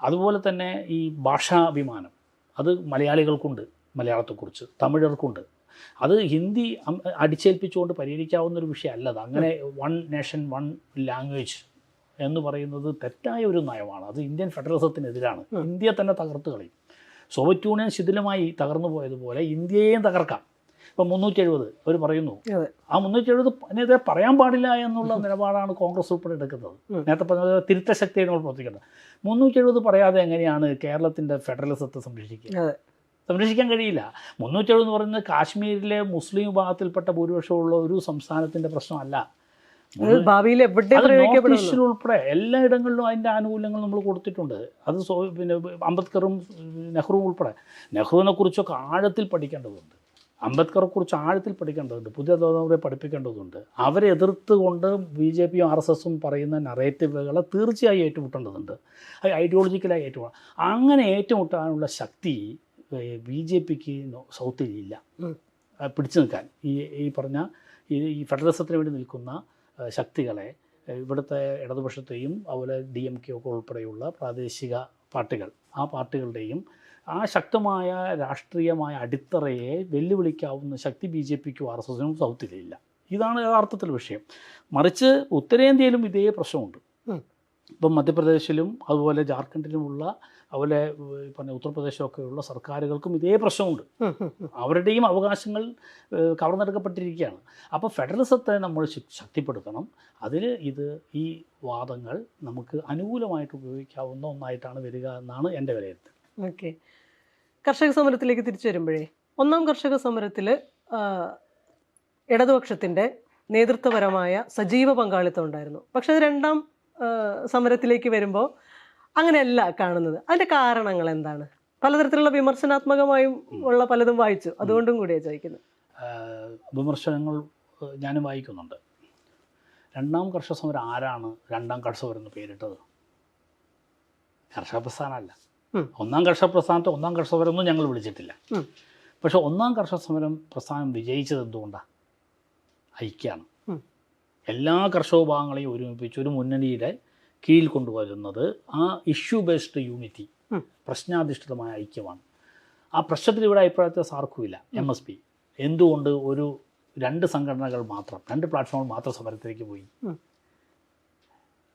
Speaker 1: അതുപോലെ തന്നെ ഈ ഭാഷാഭിമാനം അത് മലയാളികൾക്കുണ്ട്, മലയാളത്തെക്കുറിച്ച് തമിഴർക്കുണ്ട്. അത് ഹിന്ദി അടിച്ചേൽപ്പിച്ചുകൊണ്ട് പരിഹരിക്കാവുന്നൊരു വിഷയമല്ല. അത് അങ്ങനെ വൺ നേഷൻ വൺ ലാംഗ്വേജ് എന്ന് പറയുന്നത് തെറ്റായ ഒരു നയമാണ്. അത് ഇന്ത്യൻ ഫെഡറലിസത്തിനെതിരാണ്. ഇന്ത്യയെ തന്നെ തകർത്ത് കളയും. സോവിയറ്റ് യൂണിയൻ ശിഥിലമായി തകർന്നു പോയതുപോലെ ഇന്ത്യയെയും തകർക്കാം. ഇപ്പം 370 അവർ പറയുന്നു. ആ 370 പറയാൻ പാടില്ല എന്നുള്ള നിലപാടാണ് കോൺഗ്രസ് ഉൾപ്പെടെ എടുക്കുന്നത്. നേരത്തെ പറഞ്ഞത് തിരുത്ത ശക്തിയെ നമ്മൾ പ്രവർത്തിക്കുന്നത്. 370 പറയാതെ എങ്ങനെയാണ് കേരളത്തിൻ്റെ ഫെഡറലിസത്തെ സംരക്ഷിക്കാൻ കഴിയില്ല. 370 എന്ന് പറയുന്നത് കാശ്മീരിലെ മുസ്ലിം വിഭാഗത്തിൽപ്പെട്ട ഭൂരിപക്ഷമുള്ള ഒരു സംസ്ഥാനത്തിൻ്റെ പ്രശ്നമല്ല.
Speaker 2: ഭാവിയിൽ
Speaker 1: ഉൾപ്പെടെ എല്ലായിടങ്ങളിലും അതിൻ്റെ ആനുകൂല്യങ്ങൾ നമ്മൾ കൊടുത്തിട്ടുണ്ട്. അത് പിന്നെ അംബേദ്കറും നെഹ്റുവും ഉൾപ്പെടെ. നെഹ്റുവിനെ കുറിച്ചൊക്കെ ആഴത്തിൽ പഠിക്കേണ്ടതുണ്ട്, അംബേദ്കറെ കുറിച്ച് ആഴത്തിൽ പഠിക്കേണ്ടതുണ്ട്, പുതിയ തലമുറയെ പഠിപ്പിക്കേണ്ടതുണ്ട്. അവരെ എതിർത്തുകൊണ്ട് BJPയും RSSും പറയുന്ന നറേറ്റീവുകളെ തീർച്ചയായും ഏറ്റുമുട്ടേണ്ടതുണ്ട്. അത് ഐഡിയോളജിക്കലായി ഏറ്റുമുട്ടണം. അങ്ങനെ ഏറ്റുമുട്ടാനുള്ള ശക്തി BJPക്ക് സൗത്തിലില്ല പിടിച്ചു നിൽക്കാൻ. ഈ പറഞ്ഞ ഈ ഫെഡറലിസത്തിന് വേണ്ടി നിൽക്കുന്ന ശക്തികളെ, ഇവിടുത്തെ ഇടതുപക്ഷത്തെയും അതുപോലെ DMK ഒക്കെ ഉൾപ്പെടെയുള്ള പ്രാദേശിക പാർട്ടികൾ, ആ പാർട്ടികളുടെയും ആ ശക്തമായ രാഷ്ട്രീയമായ അടിത്തറയെ വെല്ലുവിളിക്കാവുന്ന ശക്തി BJPക്കും RSSനും സൗത്തിലില്ല. ഇതാണ് യഥാർത്ഥത്തിൽ വിഷയം. മറിച്ച് ഉത്തരേന്ത്യയിലും ഇതേ പ്രശ്നമുണ്ട്. ഇപ്പം മധ്യപ്രദേശിലും അതുപോലെ ജാർഖണ്ഡിലുമുള്ള അതുപോലെ പറഞ്ഞ ഉത്തർപ്രദേശിലൊക്കെയുള്ള സർക്കാരുകൾക്കും ഇതേ പ്രശ്നമുണ്ട്. അവരുടെയും അവകാശങ്ങൾ കവർന്നെടുക്കപ്പെട്ടിരിക്കുകയാണ്. അപ്പോൾ ഫെഡറലിസത്തെ നമ്മൾ ശക്തിപ്പെടുത്തണം. അതിൽ ഈ വാദങ്ങൾ നമുക്ക് അനുകൂലമായിട്ട് ഉപയോഗിക്കാവുന്ന ഒന്നായിട്ടാണ് വരിക എന്നാണ് എൻ്റെ വിലയിരുത്തൽ.
Speaker 2: ഓക്കെ, കർഷക സമരത്തിലേക്ക് തിരിച്ചു വരുമ്പോഴേ, ഒന്നാം കർഷക സമരത്തിൽ ഇടതുപക്ഷത്തിൻ്റെ നേതൃത്വപരമായ സജീവ പങ്കാളിത്തം ഉണ്ടായിരുന്നു. പക്ഷെ അത് രണ്ടാം സമരത്തിലേക്ക് വരുമ്പോൾ അങ്ങനെയല്ല കാണുന്നത്. അതിൻ്റെ കാരണങ്ങൾ എന്താണ്? പലതരത്തിലുള്ള വിമർശനാത്മകമായും ഉള്ള പലതും വായിച്ചു, അതുകൊണ്ടും കൂടിയാണ് ചോദിക്കുന്നത്.
Speaker 1: വിമർശനങ്ങൾ ഞാനും വായിക്കുന്നുണ്ട്. രണ്ടാം കർഷക സമരം ആരാണ് രണ്ടാം കർഷക സമരം എന്ന് പേരിട്ടത്? കർഷക പ്രസ്ഥാനമല്ല. ഒന്നാം കർഷക പ്രസ്ഥാനത്തെ ഒന്നാം കർഷക സമരം ഒന്നും ഞങ്ങൾ വിളിച്ചിട്ടില്ല. പക്ഷെ ഒന്നാം കർഷക സമരം പ്രസ്ഥാനം വിജയിച്ചത് എന്തുകൊണ്ടാണ്? ഐക്യമാണ്. എല്ലാ കർഷക വിഭാഗങ്ങളെയും ഒരുമിപ്പിച്ച് ഒരു മുന്നണിയുടെ കീഴിൽ കൊണ്ടുവരുന്നത് ആ ഇഷ്യൂ ബേസ്ഡ് യൂണിറ്റി, പ്രശ്നാധിഷ്ഠിതമായ ഐക്യമാണ്. ആ പ്രശ്നത്തിൽ ഇവിടെ അഭിപ്രായത്തെ സാർക്കുമില്ല. MSP എന്തുകൊണ്ട് ഒരു 2 സംഘടനകൾ മാത്രം, 2 പ്ലാറ്റ്ഫോമുകൾ മാത്രം സമരത്തിലേക്ക് പോയി?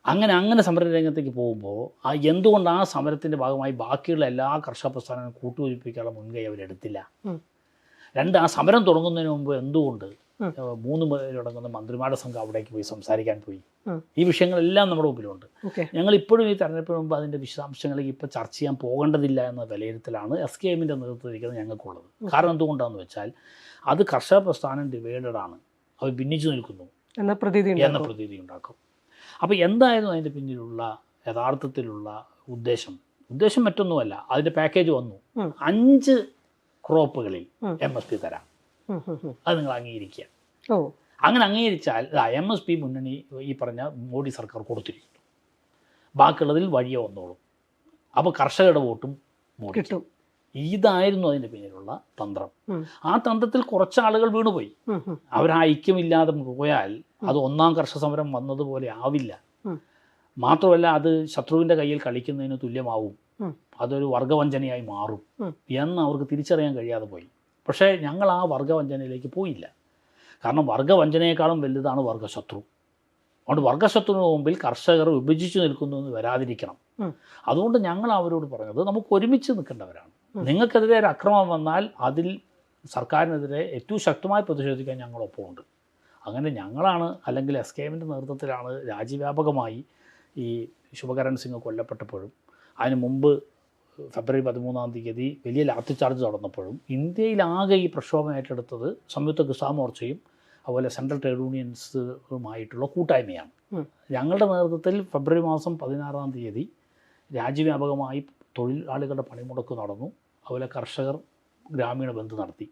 Speaker 1: അങ്ങനെ സമര രംഗത്തേക്ക് പോകുമ്പോൾ എന്തുകൊണ്ട് ആ സമരത്തിൻ്റെ ഭാഗമായി ബാക്കിയുള്ള എല്ലാ കർഷക പ്രസ്ഥാനങ്ങളും കൂട്ടുയോജിപ്പിക്കാനുള്ള മുൻകൈ അവരെടുത്തില്ല? 2, ആ സമരം തുടങ്ങുന്നതിന് മുമ്പ് എന്തുകൊണ്ട് 3 പേരടങ്ങുന്ന മന്ത്രിമാരുടെ സംഘം അവിടേക്ക് പോയി സംസാരിക്കാൻ പോയി? ഈ വിഷയങ്ങളെല്ലാം നമ്മുടെ മുമ്പിലുണ്ട്. ഞങ്ങൾ ഇപ്പോഴും ഈ തെരഞ്ഞെടുപ്പിന് മുമ്പ് അതിൻ്റെ വിശദാംശങ്ങളിലേക്ക് ഇപ്പോൾ ചർച്ച ചെയ്യാൻ പോകേണ്ടതില്ല എന്ന വിലയിരുത്തലാണ് SKMൻ്റെ നേതൃത്വത്തിലിരിക്കുന്നത് ഞങ്ങൾക്കുള്ളത്. കാരണം എന്തുകൊണ്ടാണെന്ന് വെച്ചാൽ അത് കർഷക പ്രസ്ഥാനം ഡിവൈഡഡ് ആണ്, അവർ ഭിന്നിച്ചു നിൽക്കുന്നു എന്ന പ്രതീതി ഉണ്ടാക്കും. അപ്പോൾ എന്തായിരുന്നു അതിൻ്റെ പിന്നിലുള്ള യഥാർത്ഥത്തിലുള്ള ഉദ്ദേശം മറ്റൊന്നുമല്ല. അതിൻ്റെ പാക്കേജ് വന്നു, 5 ക്രോപ്പുകളിൽ MSP തരാം, അത് നിങ്ങൾ അംഗീകരിക്കുക. അങ്ങനെ അംഗീകരിച്ചാൽ MSP മുന്നണി ഈ പറഞ്ഞ മോഡി സർക്കാർ കൊടുത്തിരിക്കുന്നു, ബാക്കിയുള്ളതിൽ വഴിയെ വന്നോളും. അപ്പോൾ കർഷകരുടെ വോട്ടും മോഡി കിട്ടും. ഇതായിരുന്നു അതിൻ്റെ പിന്നിലുള്ള തന്ത്രം. ആ തന്ത്രത്തിൽ കുറച്ച് ആളുകൾ വീണുപോയി. അവർ ആ ഐക്യമില്ലാതെ പോയാൽ അത് ഒന്നാം കർഷക സമരം വന്നതുപോലെ ആവില്ല. മാത്രമല്ല അത് ശത്രുവിൻ്റെ കയ്യിൽ കളിക്കുന്നതിന് തുല്യമാവും, അതൊരു വർഗവഞ്ചനയായി മാറും എന്ന് അവർക്ക് തിരിച്ചറിയാൻ കഴിയാതെ പോയി. പക്ഷേ ഞങ്ങൾ ആ വർഗവഞ്ചനയിലേക്ക് പോയില്ല. കാരണം വർഗവഞ്ചനയെക്കാളും വലുതാണ് വർഗശത്രു. അതുകൊണ്ട് വർഗശത്രുവിന് മുമ്പിൽ കർഷകർ വിഭജിച്ചു നിൽക്കുന്നു എന്ന് വരാതിരിക്കണം. അതുകൊണ്ട് ഞങ്ങൾ അവരോട് പറഞ്ഞത് നമുക്ക് ഒരുമിച്ച് നിൽക്കേണ്ടവരാണ്. നിങ്ങൾക്കെതിരെ ഒരു അക്രമം വന്നാൽ അതിൽ സർക്കാരിനെതിരെ ഏറ്റവും ശക്തമായി പ്രതിഷേധിക്കാൻ ഞങ്ങളൊപ്പമുണ്ട്. അങ്ങനെ ഞങ്ങളാണ്, അല്ലെങ്കിൽ SKMൻ്റെ നേതൃത്വത്തിലാണ് രാജ്യവ്യാപകമായി ഈ ശുഭകരൺ സിംഗ് കൊല്ലപ്പെട്ടപ്പോഴും അതിന് മുമ്പ് ഫെബ്രുവരി 13-ാം തീയതി വലിയ ലാത്തി ചാർജ് നടന്നപ്പോഴും ഇന്ത്യയിലാകെ ഈ പ്രക്ഷോഭം ഏറ്റെടുത്തത് സംയുക്ത കിസാൻ മോർച്ചയും അതുപോലെ സെൻട്രൽ ട്രേഡ് യൂണിയൻസുമായിട്ടുള്ള കൂട്ടായ്മയാണ്. ഞങ്ങളുടെ നേതൃത്വത്തിൽ ഫെബ്രുവരി മാസം 16-ാം തീയതി രാജ്യവ്യാപകമായി തൊഴിലാളികളുടെ പണിമുടക്ക് നടന്നു. അതുപോലെ കർഷകർ ഗ്രാമീണ ബന്ദ് നടത്തി.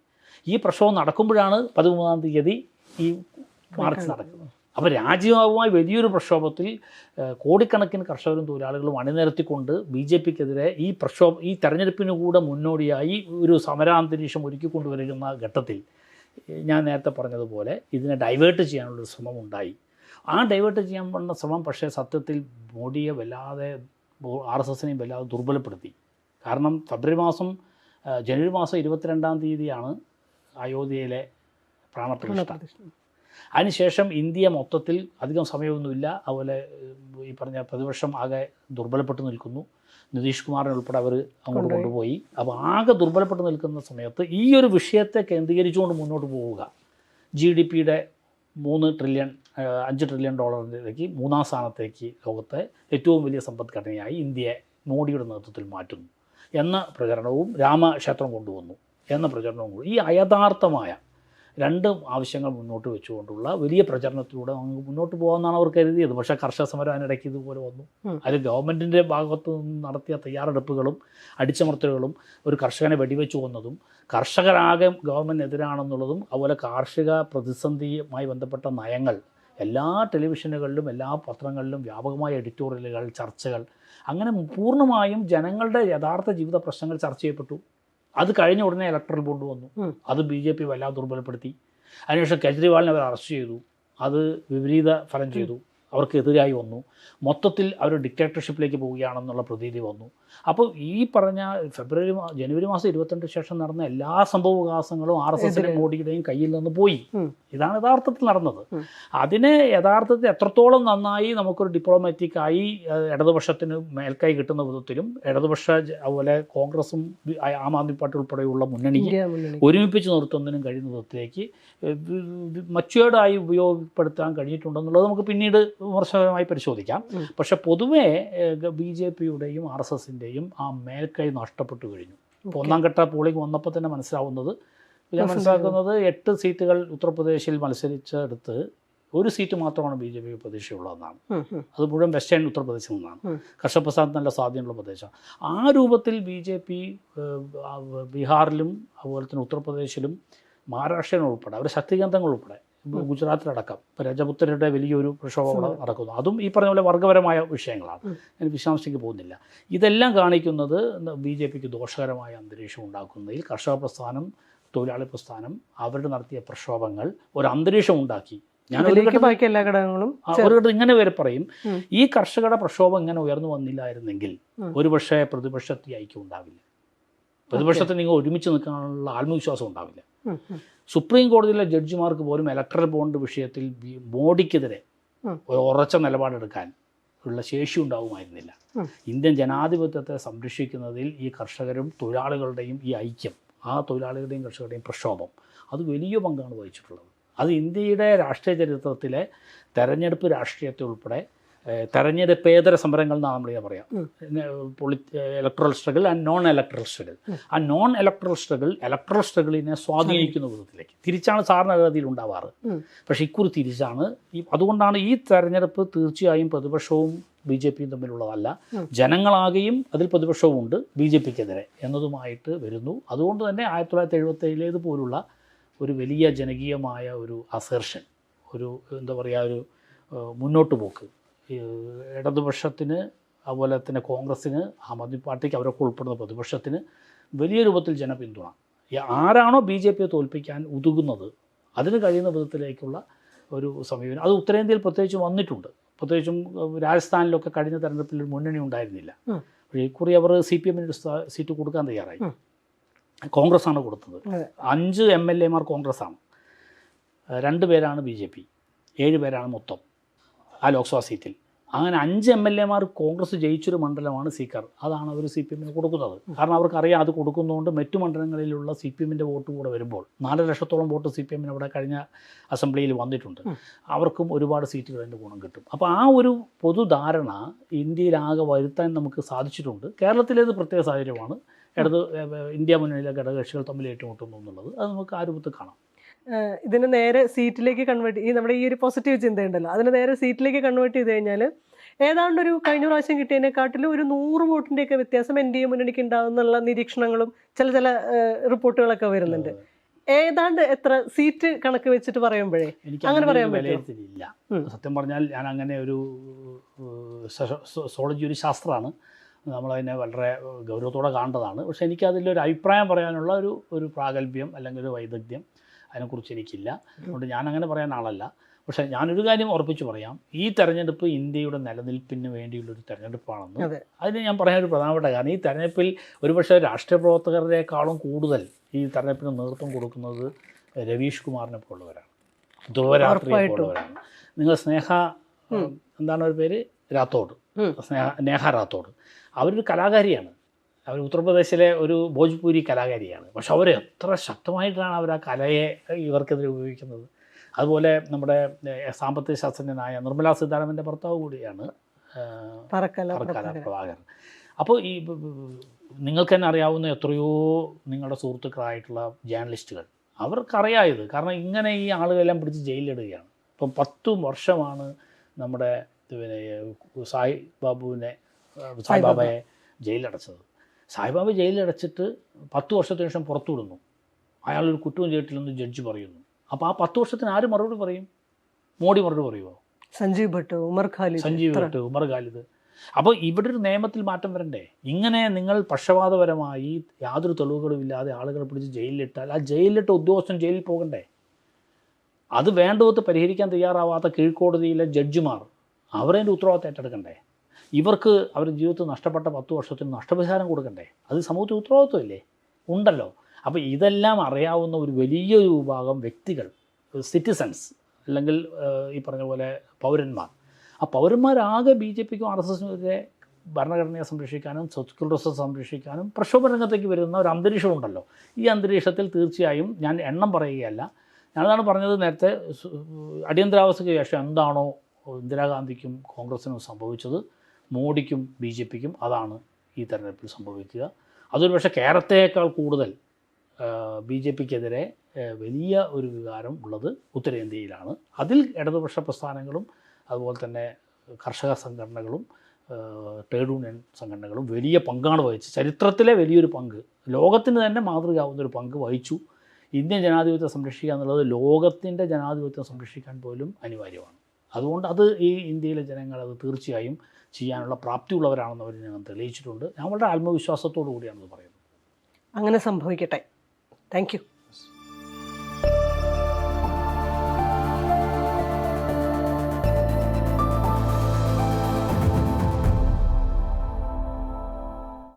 Speaker 1: ഈ പ്രക്ഷോഭം നടക്കുമ്പോഴാണ് 13-ാം തീയതി ഈ മാർച്ച് നടക്കുന്നത്. അപ്പോൾ രാജ്യവ്യാപകമായി വലിയൊരു പ്രക്ഷോഭത്തിൽ കോടിക്കണക്കിന് കർഷകരും തൊഴിലാളികളും അണിനിരത്തിക്കൊണ്ട് BJPക്കെതിരെ ഈ തെരഞ്ഞെടുപ്പിന് കൂടെ മുന്നോടിയായി ഒരു സമരാന്തരീക്ഷം ഒരുക്കിക്കൊണ്ടുവരുന്ന ഘട്ടത്തിൽ ഞാൻ നേരത്തെ പറഞ്ഞതുപോലെ ഇതിനെ ഡൈവേർട്ട് ചെയ്യാനുള്ളൊരു ശ്രമം ഉണ്ടായി. ആ ഡൈവേർട്ട് ചെയ്യാൻ പറ്റുന്ന ശ്രമം പക്ഷേ സത്യത്തിൽ മോഡിയെ വല്ലാതെ RSSനെയും വല്ലാതെ ദുർബലപ്പെടുത്തി. കാരണം ജനുവരി മാസം 22-ാം തീയതിയാണ് അയോധ്യയിലെ പ്രാണപ്രതിഷ്ഠ. അതിനുശേഷം ഇന്ത്യ മൊത്തത്തിൽ അധികം സമയമൊന്നുമില്ല. അതുപോലെ ഈ പറഞ്ഞ പ്രതിപക്ഷം ആകെ ദുർബലപ്പെട്ട് നിൽക്കുന്നു. നിതീഷ് കുമാറിനെ ഉൾപ്പെടെ അവർ അങ്ങോട്ട് കൊണ്ടുപോയി. അപ്പോൾ ആകെ ദുർബലപ്പെട്ട് നിൽക്കുന്ന സമയത്ത് ഈ ഒരു വിഷയത്തെ കേന്ദ്രീകരിച്ചുകൊണ്ട് മുന്നോട്ട് പോവുക, GDPയുടെ 5 ട്രില്യൺ ഡോളറിലേക്ക് 3-ാം സ്ഥാനത്തേക്ക് ലോകത്തെ ഏറ്റവും വലിയ സമ്പദ്ഘടനയായി ഇന്ത്യയെ മോഡിയുടെ നേതൃത്വത്തിൽ മാറ്റുന്നു എന്ന പ്രചരണവും രാമക്ഷേത്രം കൊണ്ടുവന്നു എന്ന പ്രചരണവും കൂടി ഈ അയഥാർത്ഥമായ 2 ആവശ്യങ്ങൾ മുന്നോട്ട് വെച്ചുകൊണ്ടുള്ള വലിയ പ്രചരണത്തിലൂടെ നമുക്ക് മുന്നോട്ട് പോകാമെന്നാണ് അവർ കരുതിയത്. പക്ഷേ കർഷക സമരം അതിനിടയ്ക്ക് ഇതുപോലെ വന്നു. അതിൽ ഗവൺമെൻറ്റിൻ്റെ ഭാഗത്തു നിന്ന് നടത്തിയ തയ്യാറെടുപ്പുകളും അടിച്ചമർത്തലുകളും ഒരു കർഷകനെ വെടിവെച്ച് കൊന്നതും കർഷകരാകെ ഗവൺമെൻറ്റിനെതിരാണെന്നുള്ളതും അതുപോലെ കാർഷിക പ്രതിസന്ധിയുമായി ബന്ധപ്പെട്ട നയങ്ങൾ എല്ലാ ടെലിവിഷനുകളിലും എല്ലാ പത്രങ്ങളിലും വ്യാപകമായ എഡിറ്റോറിയലുകൾ, ചർച്ചകൾ, അങ്ങനെ പൂർണ്ണമായും ജനങ്ങളുടെ യഥാർത്ഥ ജീവിത പ്രശ്നങ്ങൾ ചർച്ച ചെയ്യപ്പെട്ടു. അത് കഴിഞ്ഞ ഉടനെ ഇലക്ട്രൽ ബോണ്ട് വന്നു. അത് BJP വല്ലാതെ ദുർബലപ്പെടുത്തി. അതിനുശേഷം കേജ്രിവാളിനെ അവർ അറസ്റ്റ് ചെയ്തു. അത് വിപരീത ഫലം ചെയ്തു. അവർക്കെതിരായി വന്നു. മൊത്തത്തിൽ അവർ ഡിക്റ്റേറ്റർഷിപ്പിലേക്ക് പോവുകയാണെന്നുള്ള പ്രതീതി വന്നു. അപ്പോൾ ഈ പറഞ്ഞ ജനുവരി മാസം 22 ശേഷം നടന്ന എല്ലാ സംഭവവികാസങ്ങളും RSSന്റെ മോഡിയുടെയും കയ്യിൽ നിന്ന് പോയി. ഇതാണ് യഥാർത്ഥത്തിൽ നടന്നത്. അതിനെ യഥാർത്ഥത്തിൽ എത്രത്തോളം നന്നായി നമുക്കൊരു ഡിപ്ലോമാറ്റിക്കായി ഇടതുപക്ഷത്തിന് മേൽക്കൈ കിട്ടുന്ന വിധത്തിലും ഇടതുപക്ഷ അതുപോലെ കോൺഗ്രസും ആം ആദ്മി പാർട്ടി ഉൾപ്പെടെയുള്ള മുന്നണിയെ ഒരുമിപ്പിച്ച് നിർത്തുന്നതിനും കഴിയുന്ന വിധത്തിലേക്ക് മച്വേർഡായി ഉപയോഗപ്പെടുത്താൻ കഴിഞ്ഞിട്ടുണ്ടെന്നുള്ളത് നമുക്ക് പിന്നീട് വിമർശനമായി പരിശോധിക്കാം. പക്ഷെ പൊതുവേ BJPയുടെയും RSSന്റെയും ആ മേൽക്കൈ നഷ്ടപ്പെട്ടു കഴിഞ്ഞു. ഇപ്പോൾ ഒന്നാം ഘട്ട പോളിംഗ് വന്നപ്പോൾ തന്നെ ഞാൻ മനസ്സിലാക്കുന്നത് 8 സീറ്റുകൾ ഉത്തർപ്രദേശിൽ മത്സരിച്ചെടുത്ത് 1 സീറ്റ് മാത്രമാണ് BJP പ്രതീക്ഷയുള്ളതെന്നാണ്. അത് മുഴുവൻ വെസ്റ്റേൺ ഉത്തർപ്രദേശിൽ നിന്നാണ്. കർഷക് പ്രസാദ് നല്ല സ്വാധീനമുള്ള പ്രദേശം. ആ രൂപത്തിൽ BJP ബീഹാറിലും അതുപോലെ തന്നെ ഉത്തർപ്രദേശിലും മഹാരാഷ്ട്രയിലും ഉൾപ്പെടെ അവരുടെ ശക്തികേന്ദ്രങ്ങൾ ഉൾപ്പെടെ ഗുജറാത്തിലടക്കം ഇപ്പോൾ രജപുത്രരുടെ വലിയൊരു പ്രക്ഷോഭം അവിടെ നടക്കുന്നു. അതും ഈ പറഞ്ഞ പോലെ വർഗ്ഗപരമായ വിഷയങ്ങളാണ്. ഞാൻ വിശദാംശത്തേക്ക് പോകുന്നില്ല. ഇതെല്ലാം കാണിക്കുന്നത് BJPക്ക് ദോഷകരമായ അന്തരീക്ഷം ഉണ്ടാക്കുന്നതിൽ കർഷക പ്രസ്ഥാനം, തൊഴിലാളി പ്രസ്ഥാനം അവരുടെ നടത്തിയ പ്രക്ഷോഭങ്ങൾ ഒരു അന്തരീക്ഷം ഉണ്ടാക്കി. ഞാൻ ഒരു ഘട്ടം ഇങ്ങനെ വരെ പറയും, ഈ കർഷകരുടെ പ്രക്ഷോഭം ഇങ്ങനെ ഉയർന്നു വന്നില്ലായിരുന്നെങ്കിൽ ഒരുപക്ഷെ പ്രതിപക്ഷത്തെ ഐക്യം ഉണ്ടാവില്ല. പ്രതിപക്ഷത്തെ നിങ്ങൾ ഒരുമിച്ച് നിൽക്കാനുള്ള ആത്മവിശ്വാസം ഉണ്ടാവില്ല. സുപ്രീം കോടതിയിലെ ജഡ്ജിമാർക്ക് പോലും ഇലക്ട്രൽ ബോണ്ട് വിഷയത്തിൽ മോഡിക്കെതിരെ ഒരു ഉറച്ച നിലപാടെടുക്കാൻ ഉള്ള ശേഷി ഉണ്ടാവുമായിരുന്നില്ല. ഇന്ത്യൻ ജനാധിപത്യത്തെ സംരക്ഷിക്കുന്നതിൽ ഈ കർഷകരും തൊഴിലാളികളുടെയും ഈ ഐക്യം, ആ തൊഴിലാളികളുടെയും കർഷകരുടെയും പ്രക്ഷോഭം അത് വലിയ പങ്കാണ് വഹിച്ചിട്ടുള്ളത്. അത് ഇന്ത്യയുടെ രാഷ്ട്രീയ ചരിത്രത്തിലെ തെരഞ്ഞെടുപ്പ് രാഷ്ട്രീയത്തെ ഉൾപ്പെടെ തെരഞ്ഞെടുപ്പേതര സമരങ്ങൾ എന്നാണ് നമ്മൾ പറയാം. Electoral struggle and non electoral struggle. ആ നോൺ ഇലക്ട്രൽ സ്ട്രഗിളിനെ സ്വാധീനിക്കുന്ന വിധത്തിലേക്ക് തിരിച്ചാണ് സാധാരണഗതിയിൽ ഉണ്ടാവാറ്. പക്ഷേ ഇക്കുറി തിരിച്ചാണ്. അതുകൊണ്ടാണ് ഈ തെരഞ്ഞെടുപ്പ് തീർച്ചയായും പ്രതിപക്ഷവും BJPയും തമ്മിലുള്ളതല്ല, ജനങ്ങളാകെയും അതിൽ പ്രതിപക്ഷവും ഉണ്ട് BJPക്കെതിരെ എന്നതുമായിട്ട് വരുന്നു. അതുകൊണ്ട് തന്നെ 1977 പോലുള്ള ഒരു വലിയ ജനകീയമായ ഒരു അസേർഷൻ, ഒരു എന്താ പറയുക, ഒരു മുന്നോട്ട് പോക്ക് ഇടതുപക്ഷത്തിന് അതുപോലെ തന്നെ കോൺഗ്രസ്സിന്, ആം ആദ്മി പാർട്ടിക്ക്, അവരൊക്കെ ഉൾപ്പെടുന്ന പ്രതിപക്ഷത്തിന് വലിയ രൂപത്തിൽ ജനപിന്തുണ. ആരാണോ BJPയെ തോൽപ്പിക്കാൻ ഉതകുന്നത് അതിന് കഴിയുന്ന വിധത്തിലേക്കുള്ള ഒരു സമീപനം അത് ഉത്തരേന്ത്യയിൽ പ്രത്യേകിച്ച് വന്നിട്ടുണ്ട്. പ്രത്യേകിച്ചും രാജസ്ഥാനിലൊക്കെ കഴിഞ്ഞ തെരഞ്ഞെടുപ്പിൽ ഒരു മുന്നണി ഉണ്ടായിരുന്നില്ല. പക്ഷേ ഇക്കുറി അവർ CPMന് സീറ്റ് കൊടുക്കാൻ തയ്യാറായി. കോൺഗ്രസ്സാണ് കൊടുത്തത്. 5 MLAമാർ കോൺഗ്രസ്സാണ്, 2 പേരാണ് BJP, 7 പേരാണ് മൊത്തം ആ ലോക്സഭാ സീറ്റിൽ. അങ്ങനെ 5 MLAമാർ കോൺഗ്രസ് ജയിച്ചൊരു മണ്ഡലമാണ് സീക്കർ. അതാണ് അവർ CPMന് കൊടുക്കുന്നത്. കാരണം അവർക്കറിയാം അത് കൊടുക്കുന്നതുകൊണ്ട് മറ്റു മണ്ഡലങ്ങളിലുള്ള CPMൻ്റെ വോട്ട് കൂടെ വരുമ്പോൾ 4 ലക്ഷത്തോളം വോട്ട് CPMന് അവിടെ കഴിഞ്ഞ അസംബ്ലിയിൽ വന്നിട്ടുണ്ട്. അവർക്കും ഒരുപാട് സീറ്റുകളിൻ്റെ ഗുണം കിട്ടും. അപ്പോൾ ആ ഒരു പൊതുധാരണ ഇന്ത്യയിലാകെ വരുത്താൻ നമുക്ക് സാധിച്ചിട്ടുണ്ട്. കേരളത്തിലേത് പ്രത്യേക സാഹചര്യമാണ്. ഇന്ത്യ മുന്നണിയിലെ ഘടകകക്ഷികൾ തമ്മിൽ ഏറ്റുമുട്ടുന്നു എന്നുള്ളത് അത് നമുക്ക് ആ രൂപത്തിൽ കാണാം.
Speaker 2: ഇതിന് നേരെ സീറ്റിലേക്ക് കൺവേർട്ട് നമ്മുടെ ഈ ഒരു പോസിറ്റീവ് ചിന്തയുണ്ടല്ലോ, അതിന് നേരെ സീറ്റിലേക്ക് കൺവേർട്ട് ചെയ്ത് കഴിഞ്ഞാൽ ഏതാണ്ടൊരു കഴിഞ്ഞ പ്രാവശ്യം കിട്ടിയതിനെക്കാട്ടിലും ഒരു 100 വോട്ടിൻ്റെയൊക്കെ വ്യത്യാസം NDA മുന്നണിക്ക് ഉണ്ടാകുന്നുള്ള നിരീക്ഷണങ്ങളും ചില റിപ്പോർട്ടുകളൊക്കെ വരുന്നുണ്ട്. ഏതാണ്ട് എത്ര സീറ്റ് കണക്ക് വെച്ചിട്ട് പറയുമ്പോഴേ അങ്ങനെ പറയാൻ
Speaker 1: വിലയിരുത്തലില്ല. സത്യം പറഞ്ഞാൽ ഞാൻ അങ്ങനെ ഒരു സോളജി ഒരു ശാസ്ത്രമാണ്, നമ്മളതിനെ വളരെ ഗൗരവത്തോടെ കാണേണ്ടതാണ്. പക്ഷേ എനിക്കതിലൊരു അഭിപ്രായം പറയാനുള്ള ഒരു പ്രാഗൽഭ്യം അല്ലെങ്കിൽ ഒരു വൈദഗ്ധ്യം അതിനെക്കുറിച്ച് എനിക്കില്ല. അതുകൊണ്ട് ഞാനങ്ങനെ പറയാൻ ആളല്ല. പക്ഷേ ഞാനൊരു കാര്യം ഉറപ്പിച്ച് പറയാം, ഈ തെരഞ്ഞെടുപ്പ് ഇന്ത്യയുടെ നിലനിൽപ്പിന് വേണ്ടിയുള്ളൊരു തെരഞ്ഞെടുപ്പാണെന്ന്. അതിന് ഞാൻ പറയാൻ ഒരു പ്രധാനപ്പെട്ട കാരണം, ഈ തെരഞ്ഞെടുപ്പിൽ ഒരുപക്ഷെ രാഷ്ട്രീയ പ്രവർത്തകരെക്കാളും കൂടുതൽ ഈ തെരഞ്ഞെടുപ്പിന് നേതൃത്വം കൊടുക്കുന്നത് രവീഷ് കുമാറിനെ പോലുള്ളവരാണ്, ധ്രുവരാത്രിയെ പോലുള്ളവരാണ്. നിങ്ങൾ എന്താണ് ഒരു പേര്, നേഹ റാത്തോഡ്, അവരൊരു കലാകാരിയാണ്. അവർ ഉത്തർപ്രദേശിലെ ഒരു ഭോജ്പൂരി കലാകാരിയാണ്. പക്ഷെ അവർ എത്ര ശക്തമായിട്ടാണ് അവർ ആ കലയെ ഇവർക്കെതിരെ ഉപയോഗിക്കുന്നത്. അതുപോലെ നമ്മുടെ സാമ്പത്തിക ശാസ്ത്രജ്ഞനായ നിർമ്മലാ സീതാരാമൻ്റെ ഭർത്താവ് കൂടിയാണ് പ്രഭാകരൻ. അപ്പോൾ ഈ നിങ്ങൾക്ക് തന്നെ അറിയാവുന്ന എത്രയോ നിങ്ങളുടെ സുഹൃത്തുക്കളായിട്ടുള്ള ജേർണലിസ്റ്റുകൾ അവർക്കറിയായത്, കാരണം ഇങ്ങനെ ഈ ആളുകളെല്ലാം പിടിച്ച് ജയിലിലിടുകയാണ്. ഇപ്പം 10 വർഷമാണ് നമ്മുടെ സായിബാബയെ ജയിലിലടച്ചത്. സായിബാബ ജയിലിലടച്ചിട്ട് 10 വർഷത്തിന് ശേഷം പുറത്തു വിടുന്നു. അയാളൊരു കുറ്റവും ചെയ്തിട്ടില്ലെന്ന് ജഡ്ജി പറയുന്നു. അപ്പോൾ ആ 10 വർഷത്തിന് ആര് മറുപടി പറയും? മോഡി മറുപടി പറയുമോ?
Speaker 2: സഞ്ജീവ് ഭട്ട്, ഉമർ
Speaker 1: ഖാലിദ്. അപ്പോൾ ഇവിടെ ഒരു നിയമത്തിൽ മാറ്റം വരണ്ടേ? ഇങ്ങനെ നിങ്ങൾ പക്ഷപാതപരമായി യാതൊരു തെളിവുകളും ഇല്ലാതെ ആളുകളെ പിടിച്ച് ജയിലിലിട്ടാൽ ആ ജയിലിലിട്ട ഉദ്യോഗസ്ഥൻ ജയിലിൽ പോകണ്ടേ? അത് വേണ്ടവത്ത് പരിഹരിക്കാൻ തയ്യാറാവാത്ത കീഴ്ക്കോടതിയിലെ ജഡ്ജിമാർ അവരതിൻ്റെ ഉത്തരവാദിത്തം ഏറ്റെടുക്കണ്ടേ? ഇവർക്ക് അവരുടെ ജീവിതത്തിൽ നഷ്ടപ്പെട്ട 10 വർഷത്തിന് നഷ്ടപരിഹാരം കൊടുക്കണ്ടേ? അത് സമൂഹത്തിൽ ഉത്തരവാദിത്വമില്ലേ? ഉണ്ടല്ലോ. അപ്പോൾ ഇതെല്ലാം അറിയാവുന്ന ഒരു വലിയൊരു വിഭാഗം വ്യക്തികൾ, സിറ്റിസൺസ്, അല്ലെങ്കിൽ ഈ പറഞ്ഞ പോലെ പൗരന്മാർ, ആ പൗരന്മാരാകെ BJPക്കും RSSനുമെതിരെ ഭരണഘടനയെ സംരക്ഷിക്കാനും സെക്യുലർ സംരക്ഷിക്കാനും പ്രക്ഷോഭ രംഗത്തേക്ക് വരുന്ന ഒരു അന്തരീക്ഷമുണ്ടല്ലോ. ഈ അന്തരീക്ഷത്തിൽ തീർച്ചയായും ഞാൻ എണ്ണം പറയുകയല്ല, ഞാനതാണ് പറഞ്ഞത് നേരത്തെ, അടിയന്തരാവസ്ഥയ്ക്ക് ശേഷം എന്താണോ ഇന്ദിരാഗാന്ധിക്കും കോൺഗ്രസിനും സംഭവിച്ചത്, മോഡിക്കും BJPക്കും അതാണ് ഈ തെരഞ്ഞെടുപ്പിൽ സംഭവിക്കുക. അതൊരു പക്ഷേ കേരളത്തേക്കാൾ കൂടുതൽ BJPക്കെതിരെ വലിയ ഒരു വികാരം ഉള്ളത് ഉത്തരേന്ത്യയിലാണ്. അതിൽ ഇടതുപക്ഷ പ്രസ്ഥാനങ്ങളും അതുപോലെ തന്നെ കർഷക സംഘടനകളും ട്രേഡ് യൂണിയൻ സംഘടനകളും വലിയ പങ്കാണ് വഹിച്ചത്. ചരിത്രത്തിലെ വലിയൊരു പങ്ക്, ലോകത്തിന് തന്നെ മാതൃകയാവുന്നൊരു പങ്ക് വഹിച്ചു. ഇന്ത്യൻ ജനാധിപത്യം സംരക്ഷിക്കുക എന്നുള്ളത് ലോകത്തിൻ്റെ ജനാധിപത്യം സംരക്ഷിക്കാൻ പോലും അനിവാര്യമാണ്. അതുകൊണ്ട് അത് ഈ ഇന്ത്യയിലെ ജനങ്ങൾ അത് തീർച്ചയായും ചെയ്യാനുള്ള പ്രാപ്തിയുള്ളവരാണെന്ന് അവർ ഞങ്ങൾ തെളിയിച്ചിട്ടുണ്ട്. ഞാൻ വളരെ ആത്മവിശ്വാസത്തോടു കൂടിയാണത് പറയുന്നത്.
Speaker 2: അങ്ങനെ സംഭവിക്കട്ടെ. Thank you.